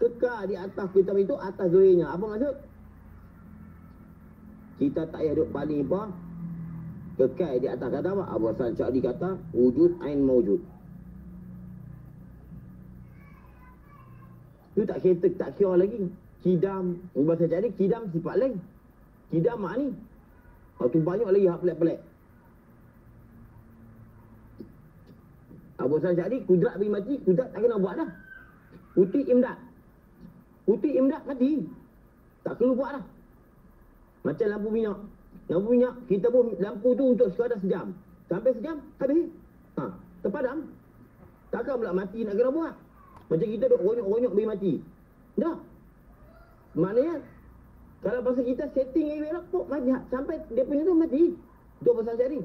Kekal di atas kitab itu atas zuhirnya. Apa maksud? Kita tak payah duduk paling apa? Kekal di atas kata apa? Abu Hasan Sya'di kata wujud ain mawjud. Itu tak kira lagi. Kidam, bahasa Sya'di kidam sifat lain. Kidam mak ni. Tu banyak lagi hak pelik-pelik. Abu Hasan Sya'di kudrat bagi mati, kudrat tak kena buat dah. Putih imdad. Putih imdad mati. Tak perlu buat dah. Macam lampu minyak. Lampu minyak, kita pun lampu tu untuk sekadar sejam. Sampai sejam, habis. Terpadam. Takkan pula mati nak kena buat. Macam kita duk ronyok-ronyok bagi mati. Dah. Maknanya, kalau pasal kita setting yang elok, mati. Sampai dia punya tu mati. Itu pasal Sya'di.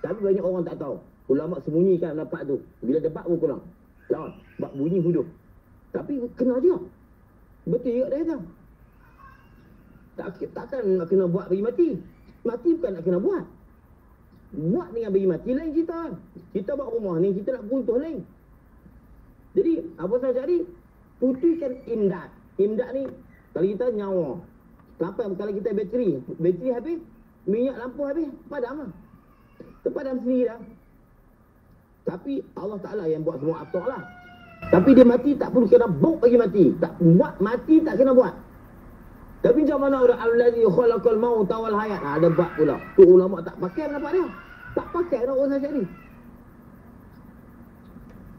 Tapi banyak orang tak tahu. Ulama sembunyikan dapat tu. Bila dapat pun kurang. Lawan. Bak bunyi hudup. Tapi kena juga. Betul juga dia kata. Takkan nak kena buat bagi mati. Mati bukan nak kena buat. Buat dengan bagi mati lain cerita. Kita buat rumah ni, kita nak runtuh lain. Jadi, apa saya cari? Putihkan imdad. Imdad ni, kalau kita nyawa. Kalau kita bateri habis, minyak lampu habis, padam lah. Terpadam sendiri dah. Tapi Allah Ta'ala yang buat semua atur lah. Tapi dia mati tak perlu kena buk bagi mati. Tak buat mati tak kena buat. Tapi macam mana orang allazi khalaqal mauta wal hayat. Ada bab pula. Tu ulama tak pakai pendapat dia. Tak pakai dah orang Sya'di.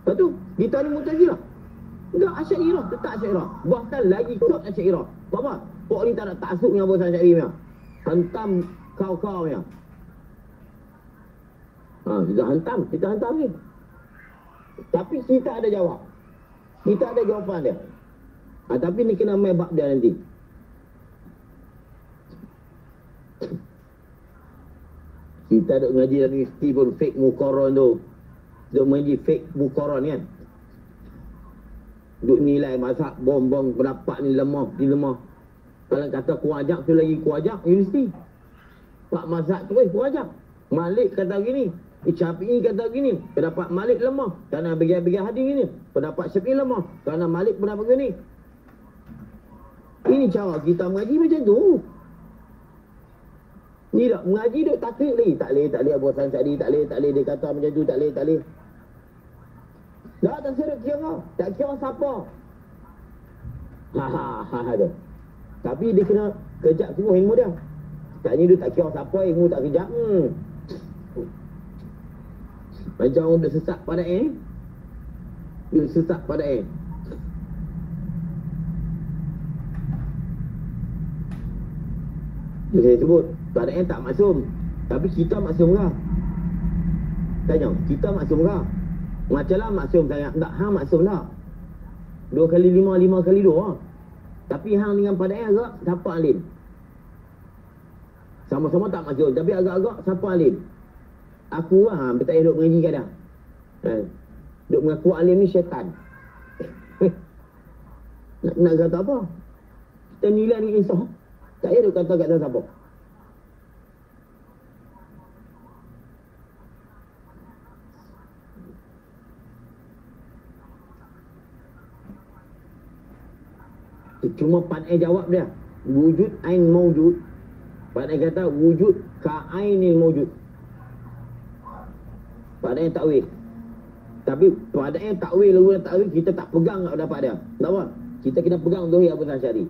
Lepas tu ditanya Mu'tazilah. Enggak Asy'ariyah, tetap Asy'ariyah. Bahkan lagi kuat Asy'ariyah. Apa? Pok ni tak nak taksub dengan orang Sya'di punya. Hentam kau-kau punya. Kita hantam ni. Tapi kita ada jawab. Kita ada jawapan dia. Tapi ni kena main bab dia nanti. Kita duk ngaji dalam universiti pun fake muqarran tu. Duk ngaji fake muqarran kan. Duk nilai mazhab bom-bom pendapat ni lemah. Kalau kata kuajak tu lagi kuajak universiti. Pak mazhab tu kuajak. Malik kata gini, Syafi'i kata gini, pendapat Malik lemah kerana bagi-bagi hadis gini. Pendapat Syafi'i lemah kerana Malik pendapat gini. Ini cara kita mengaji macam tu. Ni tak mengaji duk taklid lagi. Tak boleh Abu Hasan Sya'di, tak boleh dia kata macam tu, tak boleh. Dah tak sedut kira. Tak kira siapa. Ha. Tapi dia kena kejap semua ilmu dia. Tak ni dia tak kira siapa, ilmu tak kejap. Macam orang dia sesat pada dia sesat pada Saya sebut pada tak maksum. Tapi kita maksum ke? Tanya, kita maksum ke? Macamlah maksum saya. Tak, hang maksum tak? 2 kali 5, 5 kali 2. Tapi hang dengan pada agak siapa alim? Sama-sama tak maksum. Tapi agak-agak siapa alim? Aku lah, tak payah duduk mengaji kadang. Duduk mengaku alim ni syaitan. nak kata apa? Kita nilai ni insaf. Tak payah duduk kata siapa. Cuma Panai jawab dia. Wujud ain mawjud. Panai kata wujud ka ainil mawjud. Pada takwil. Tapi pada takwil kita tak pegang tak dapat dia. Tak apa? kita kena pegang Zuhir Abu Hasan Asy'ari.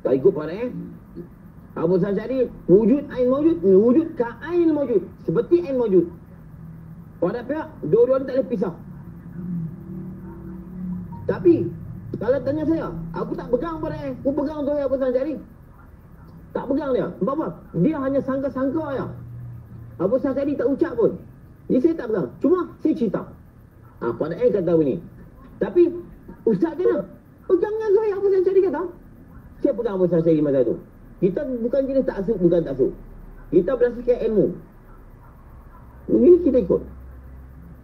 Kalau ikut pada Abu Hasan Asy'ari, wujud ain mawjud, wujud ka ain mawjud, seperti ain mawjud. Pada pihak dua-dua ni tak boleh pisah. Tapi kalau tanya saya, aku tak pegang pada aku pegang Zuhir Abu Hasan Asy'ari. Tak pegang dia. Sebab apa? Dia hanya sangka-sangka aja. Abu Hasan Asy'ari tak ucap pun. Jadi saya tak pegang. Cuma saya cerita. Pada kata begini. Tapi ustaz kena pegangnya Zuhir Abu Hasan Asy'ari kata. Saya pegang Abu Hasan Asy'ari masa tu. Kita bukan jenis taksub, bukan taksub. Kita berdasarkan ilmu. Ini kita ikut.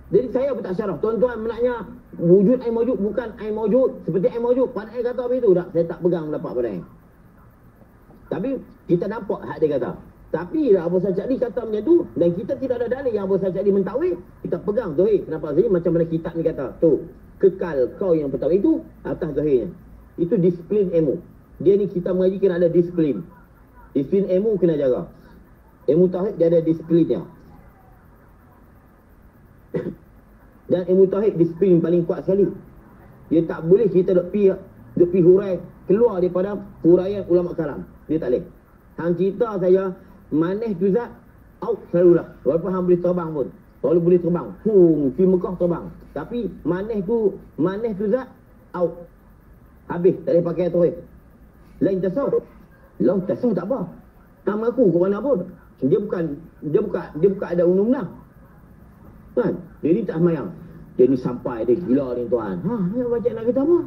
Jadi saya pun tak syarah. Tuan-tuan menaknya wujud ain mawjud bukan ain mawjud. Seperti ain mawjud. Pada kata apa itu? Tak, saya tak pegang dapat pada ain. Tapi kita nampak hak dia kata. Tapi Abu Hasan Asy'ari kata macam tu dan kita tidak ada dalil yang Abu Hasan Asy'ari mentakwil, kita pegang Zuhir. Kenapa Zuhir? Macam mana kitab ni kata. Tu, kekal kau yang pertama itu atas Zuhirnya. Itu disiplin ilmu. Dia ni kita mengaji kena ada disiplin. Disiplin ilmu kena jaga. Ilmu tauhid dia ada disiplinnya. Dan ilmu tauhid disiplin paling kuat sekali. Dia tak boleh kita duk pi hurai keluar daripada huraian ulama kalam. Dia tak boleh. Hang cerita saya manis tu zat out selalulah. Walaupun hang boleh terbang pun. Kalau boleh terbang, pi Mekah terbang. Tapi manis tu zat out. Habis tak boleh pakai tauhid. Lain tasawuf. Lain tasawuf tak apa. Hang mengaku ke mana pun. Dia bukan ada undang-undang. Kan? Dia ni tak semayang. Dia ni sampai dia gila ni tuan. Nak baca nak kata apa?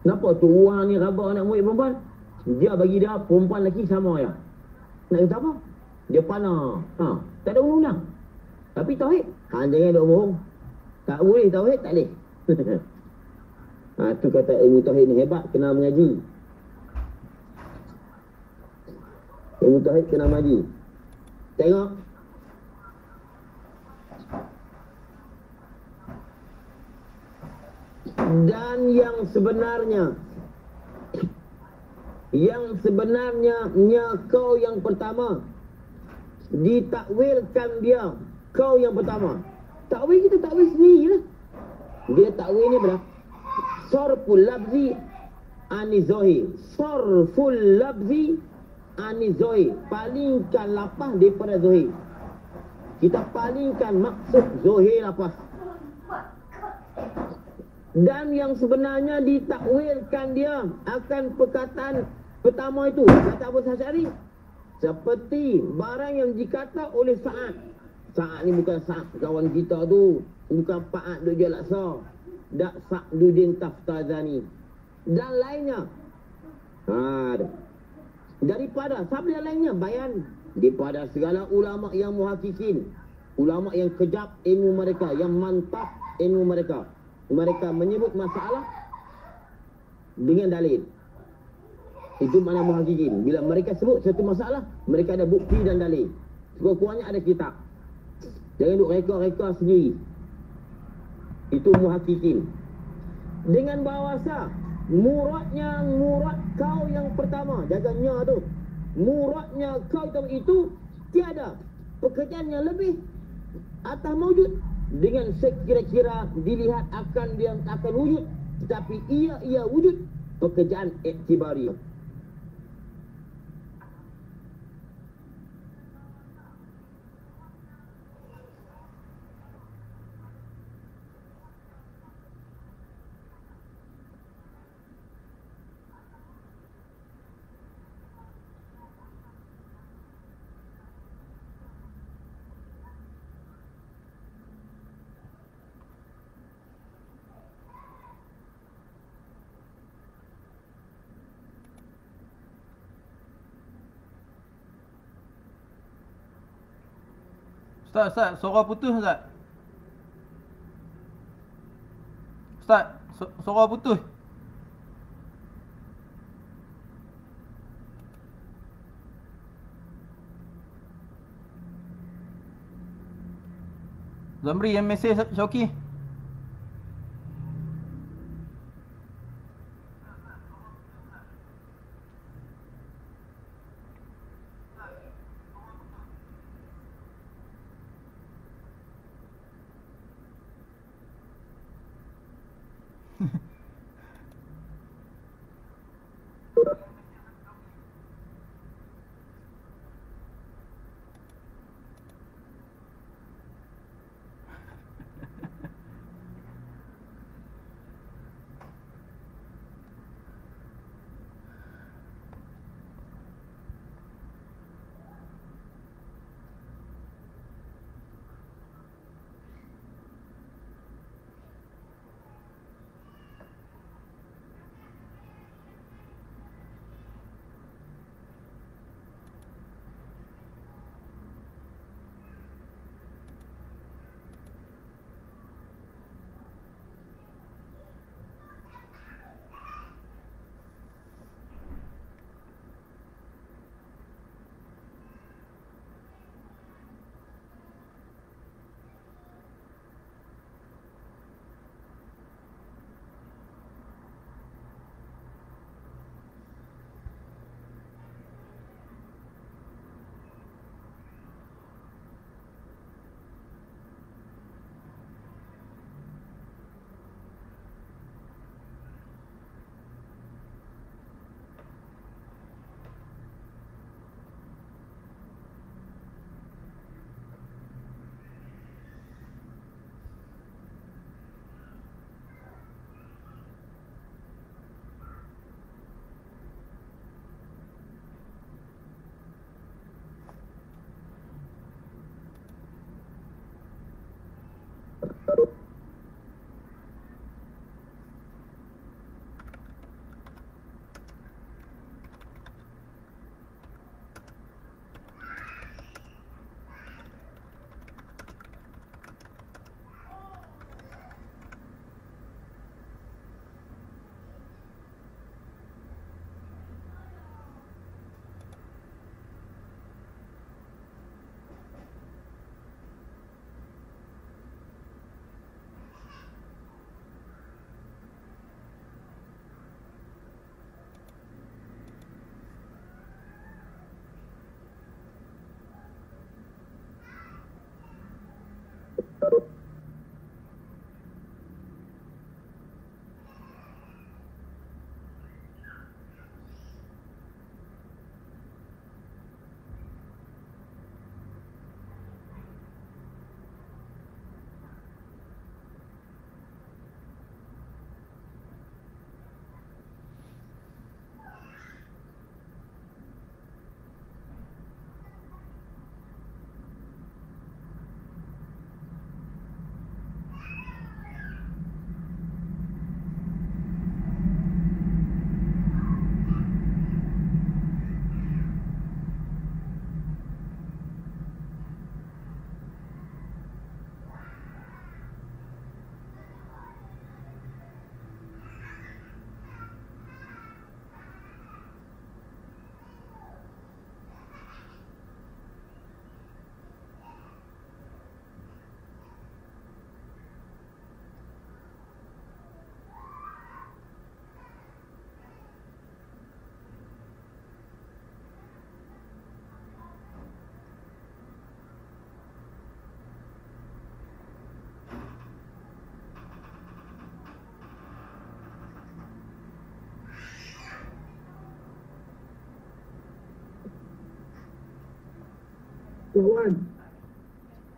Kenapa tu orang ni rabak anak murid perempuan? Dia bagi dia perempuan lelaki sama je. Nak kata apa? Dia panah. Tak ada undang-undang. Tapi tauhid, jangan duk bohong. Tak boleh tauhid, tak boleh. Tu kata ilmu tauhid ni hebat, kena mengaji. Ilmu tauhid kena mengaji. Tengok. Dan yang sebenarnya kau yang pertama ditakwilkan dia kau yang pertama. Takwil kita takwil sendiri lah. Dia takwil ni berapa? Sarful labzi ani zohi. Sarful labzi ani zohi. Palingkan lafaz daripada zohi. Kita palingkan maksud zohi lafaz. Dan yang sebenarnya ditakwilkan dia akan perkataan pertama itu, kata Abu Hasan Asy'ari, seperti barang yang dikata oleh Sa'ad. Sa'ad ni bukan Sa'ad kawan kita tu, bukan Pak Ad Duk Jalaksa, dak Sa'duddin Taftazani dan lainnya. Daripada siapa yang lainnya? Bayan daripada segala ulama yang muhakkikin, ulama yang kejap ilmu mereka, yang mantap ilmu mereka. Mereka menyebut masalah dengan dalil. Itu makna muhakkikin. Bila mereka sebut satu masalah, mereka ada bukti dan dalil. Sekurang-kurangnya ada kitab. Jangan duk reka-reka sendiri. Itu muhakkikin. Dengan bahasa muradnya murad kau yang pertama. Jaganya tu. Muradnya kau itu tiada pekerjaan yang lebih atas mawjud. Dengan sekira-kira dilihat akan dia akan wujud, tetapi ia wujud pekerjaan iktibari. Ustaz, suara putus Ustaz. Ustaz, suara putus. Zamri yang mesej Syauki. Kawan,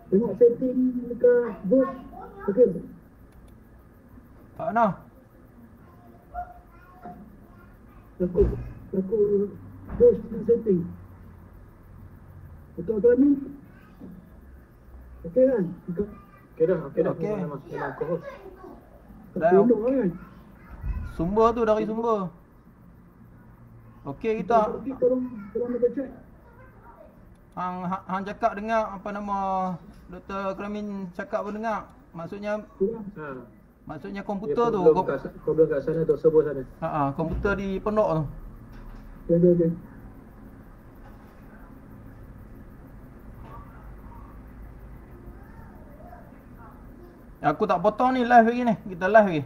tengok setting dekat boost. Okey. Tak nak. Aku boost dengan setting. Betul ke ni? Okey kan? Okey dah, okey dah. Okey. Memang co-host. Dah. Tengok kan? Sumber tu dari sumber. Okey kita. Okey, tolong nak check. Hang cakap dengar apa nama Dr. Kramin cakap pun dengar. Maksudnya Ha. komputer tu. Problem kat sana tu, server sana. Komputer di pondok tu. Okey. Aku tak potong ni live lagi ni. Kita live lagi.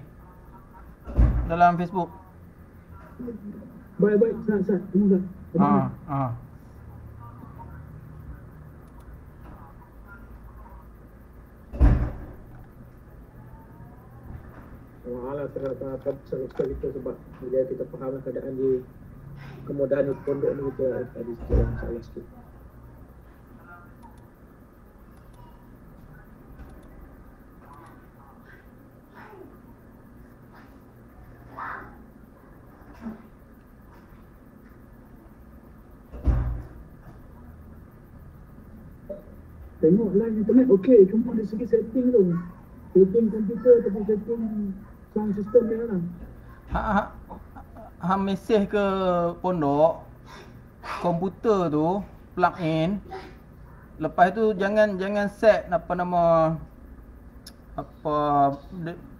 Dalam Facebook. Baik, sat. Tunggu sat. Malah terhadap sekali kita sebab bila kita faham keadaan di kemudahan di pondok ni kita ada sikit masalah sikit. Tengok live internet okey, cuma dari segi setting tu. Setting komputer ataupun setting sound system dia lah. Hang mesej ke pondok komputer tu plug in. Lepas tu jangan set apa nama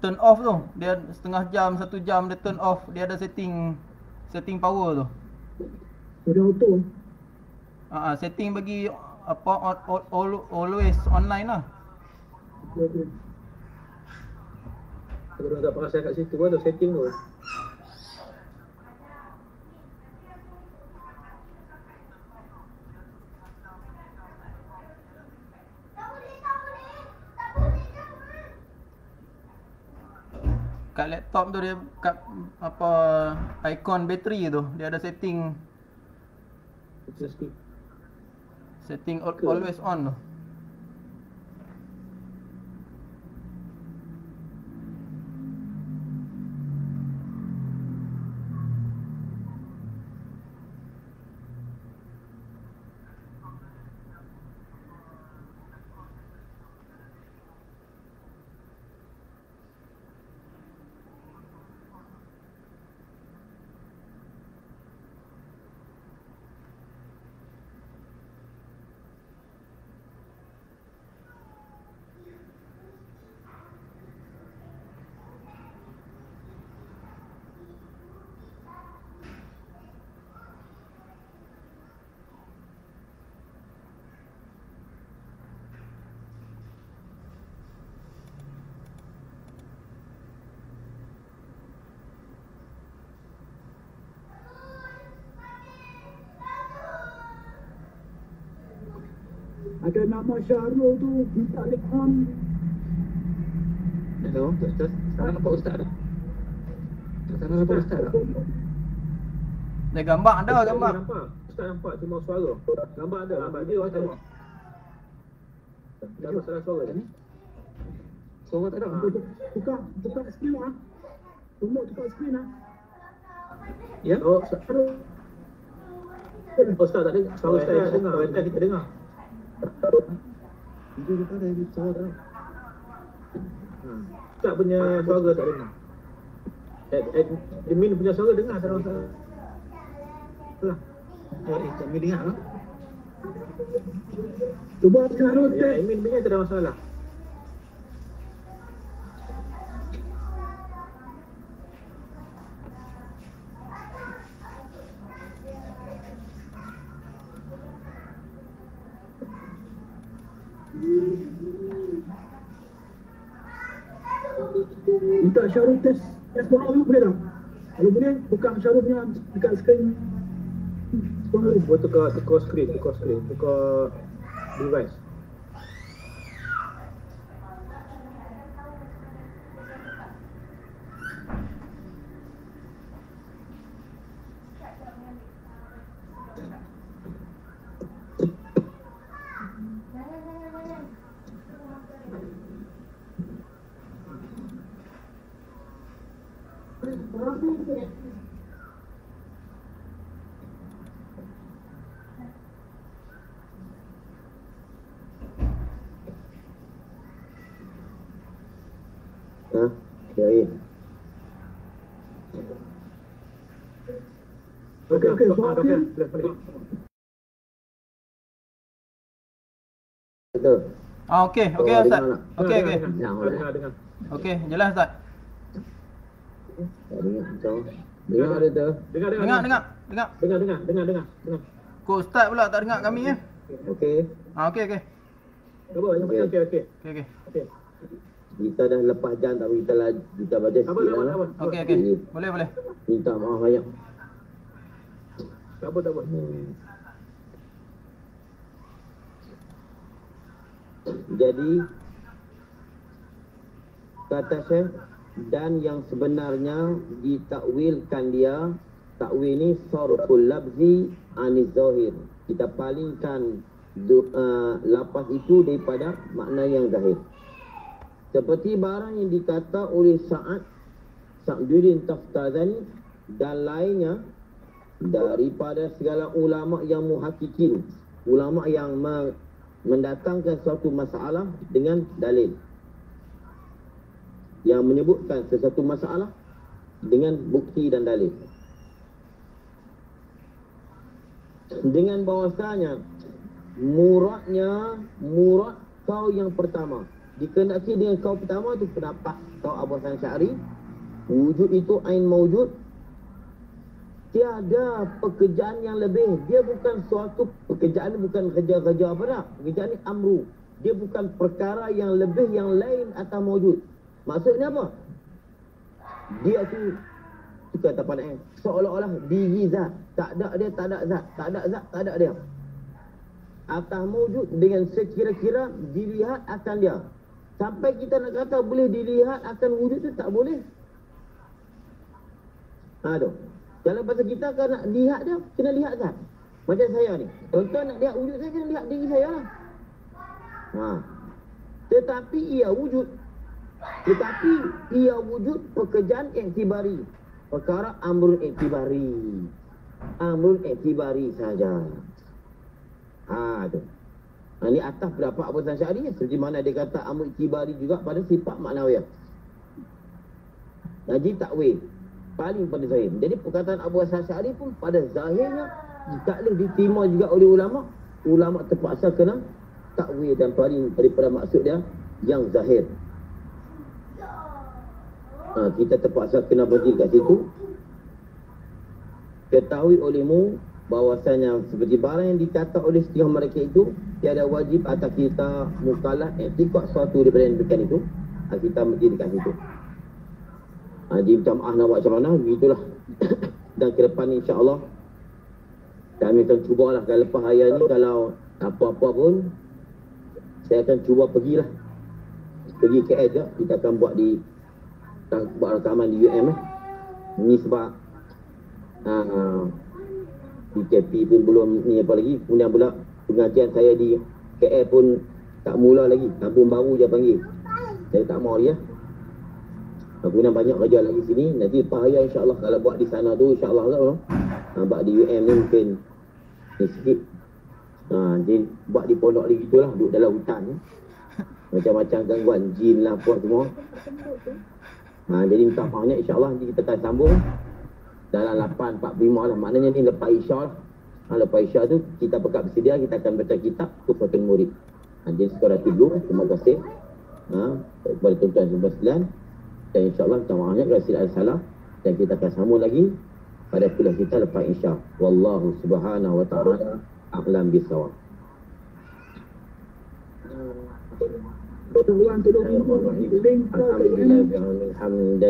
turn off tu. Dia setengah jam, 1 jam dia turn off. Dia ada setting power tu. Dia auto. Setting bagi apa always online lah. Okey. Kalau orang tak perasan kat situ pun tu setting tu. Kat laptop tu dia kat apa ikon bateri tu dia ada setting always on tu. Ada nama Syahrul tu, minta on. Hello, Ustaz. Sekarang nampak Ustaz dah. Sekarang nampak Ustaz dah. Dia gambar ada Ustaz gambar. ni nampak. Ustaz nampak cuma suara. Gambar ada, gambar dia orang tengok. Tak masalah suara je. Suara tak ada. Tukar skrin lah. Tunggu tukar skrin lah. Ya? Oh, Ustaz. Ustaz tak dengar. Suara Ustaz kita dengar. Suara kita dengar. Video kita ada suara. Ustaz punya suara tak dengar. Admin punya suara dengar salah salah. Lah. Kami dengar lah. Cuba sekarang Ya, admin punya tak ada masalah. minta Syarul test doa dulu boleh tak? Kalau boleh, buka Syarul punya dekat skrin. Buat tukar screen, tukar device. Baik. Okey, Betul. Betul. Okey Oh, Ustaz. dengar tak? Okey. Dengar. Okey, jelas Ustaz. Tak dengar kau. Dengar ada tu. Dengar. Kok Ustaz pula tak dengar kami ya? Okey. Okey. Cuba, yang Okey. okey. Okey. Kita dah lepas jam tapi kita baca sikit lah. Okey. Boleh. Minta maaf banyak. Tak apa. Jadi kata Syekh, dan yang sebenarnya ditakwilkan dia, takwil ni sarful labzi aniz zahir. Kita palingkan lafaz itu daripada makna yang zahir. Seperti barang yang dikata oleh Sa'duddin Taftazani dan lainnya daripada segala ulama yang muhakkikin, ulama yang mendatangkan suatu masalah dengan dalil, yang menyebutkan sesuatu masalah dengan bukti dan dalil, dengan bahwasanya murad kau yang pertama dikehendaki dengan kau pertama tu pendapat kau Abu Hasan Syari, wujud itu ain maujud, tiada pekerjaan yang lebih. Dia bukan suatu pekerjaan, bukan kerja-kerja apa dah. Pekerjaan ni amru. Dia bukan perkara yang lebih, yang lain atas maujud. Maksudnya apa? Dia tu kata pandai, seolah-olah diri zat. Tak ada dia, tak ada zat. Tak ada zat, tak ada dia. Atas maujud dengan sekira-kira dilihat akan dia. Sampai kita nak kata boleh dilihat akan wujud tu, tak boleh. Tu. Kalau pasal kita kan nak lihat dia, kena lihat zat. Macam saya ni. Contoh nak lihat wujud saya, kena lihat diri saya lah. Tetapi ia wujud pekerjaan iktibari. Perkara amrun iktibari saja. Tu. Ini atas pendapat Abu Hasan Syari, seperti mana dia kata amrun iktibari juga pada sifat maknawiyah. Jadi takwil paling pada zahir. Jadi perkataan Abu Hasan Syari pun pada zahirnya tak boleh diterima juga oleh ulama. Ulama terpaksa kena takwil dan paling daripada maksud dia yang zahir. Kita terpaksa kena berhenti kat situ. Ketahui olehmu bahawasanya seperti barang yang dikata oleh setengah mereka itu, tiada wajib atas kita mukallaf iktikad suatu daripada yang demikian itu. Kita berhenti dekat situ. Jadi jamaah nak buat macam mana, begitulah. Dan ke depan ni insya-Allah kami akan cubalah, kalau lepas hari ni kalau apa-apa pun saya akan cuba pergilah pergi KL je, kita akan buat rakaman di UM Ini sebab PKP pun belum ni apa lagi. Kemudian pula pengajian saya di KL pun tak mula lagi, kampung baru je panggil. Saya tak mau dia. Kemudian banyak kerja lagi sini. Nanti lepas raya insyaAllah kalau buat di sana tu insyaAllah lah. Buat di UM ni mungkin ni sikit. Jadi buat di pondok lagi tu lah, duduk dalam hutan. Macam-macam gangguan, jin lah apa semua. Jadi minta maafnya insyaAllah nanti kita akan sambung dalam 8.45 lah. Maknanya ni lepas Isya lah. Lepas Isya tu kita pekat bersedia, kita akan baca kitab Tuhfatul Murid. Jadi sekarang tidur, terima kasih kepada tuan-tuan semua sekalian. Dan insyaAllah minta maafnya kalau silap salah. Dan kita akan sambung lagi pada kuliah kita lepas Isya. Wallahu subhanahu wa ta'ala a'lam bisawab. Alhamdulillah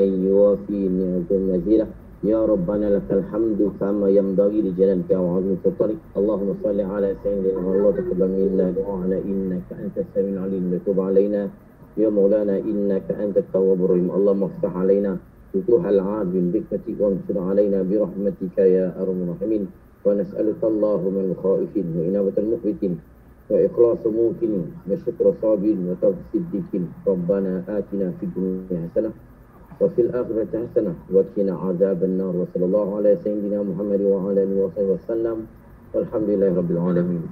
yuwafi ni'matul mazidah. Ya Rabbana lakal hamdu kama yanbaghi li jalalika wa 'azimi sultanik. Allahumma salli ala sayyidina Muhammad taqabbal minna du'ana innaka antas samiul 'alim wa tub 'alaina ya maulana innaka antat tawwabur rahim. Allahumma iftah 'alaina futuhal 'azim bi hikmatika wa ansur 'alaina bi rahmatika ya arhamar rahimin. Wa nas'aluka Allahumma al-khaifin wa inabatal muqbitin وإخلاص موقن وشكر صابر وتصديق ربنا آتنا في الدنيا حسنة وفي الآخرة حسنة وقنا عذاب النار وصلى الله على سيدنا محمد وعلى آله وصحبه وسلم والحمد لله رب العالمين.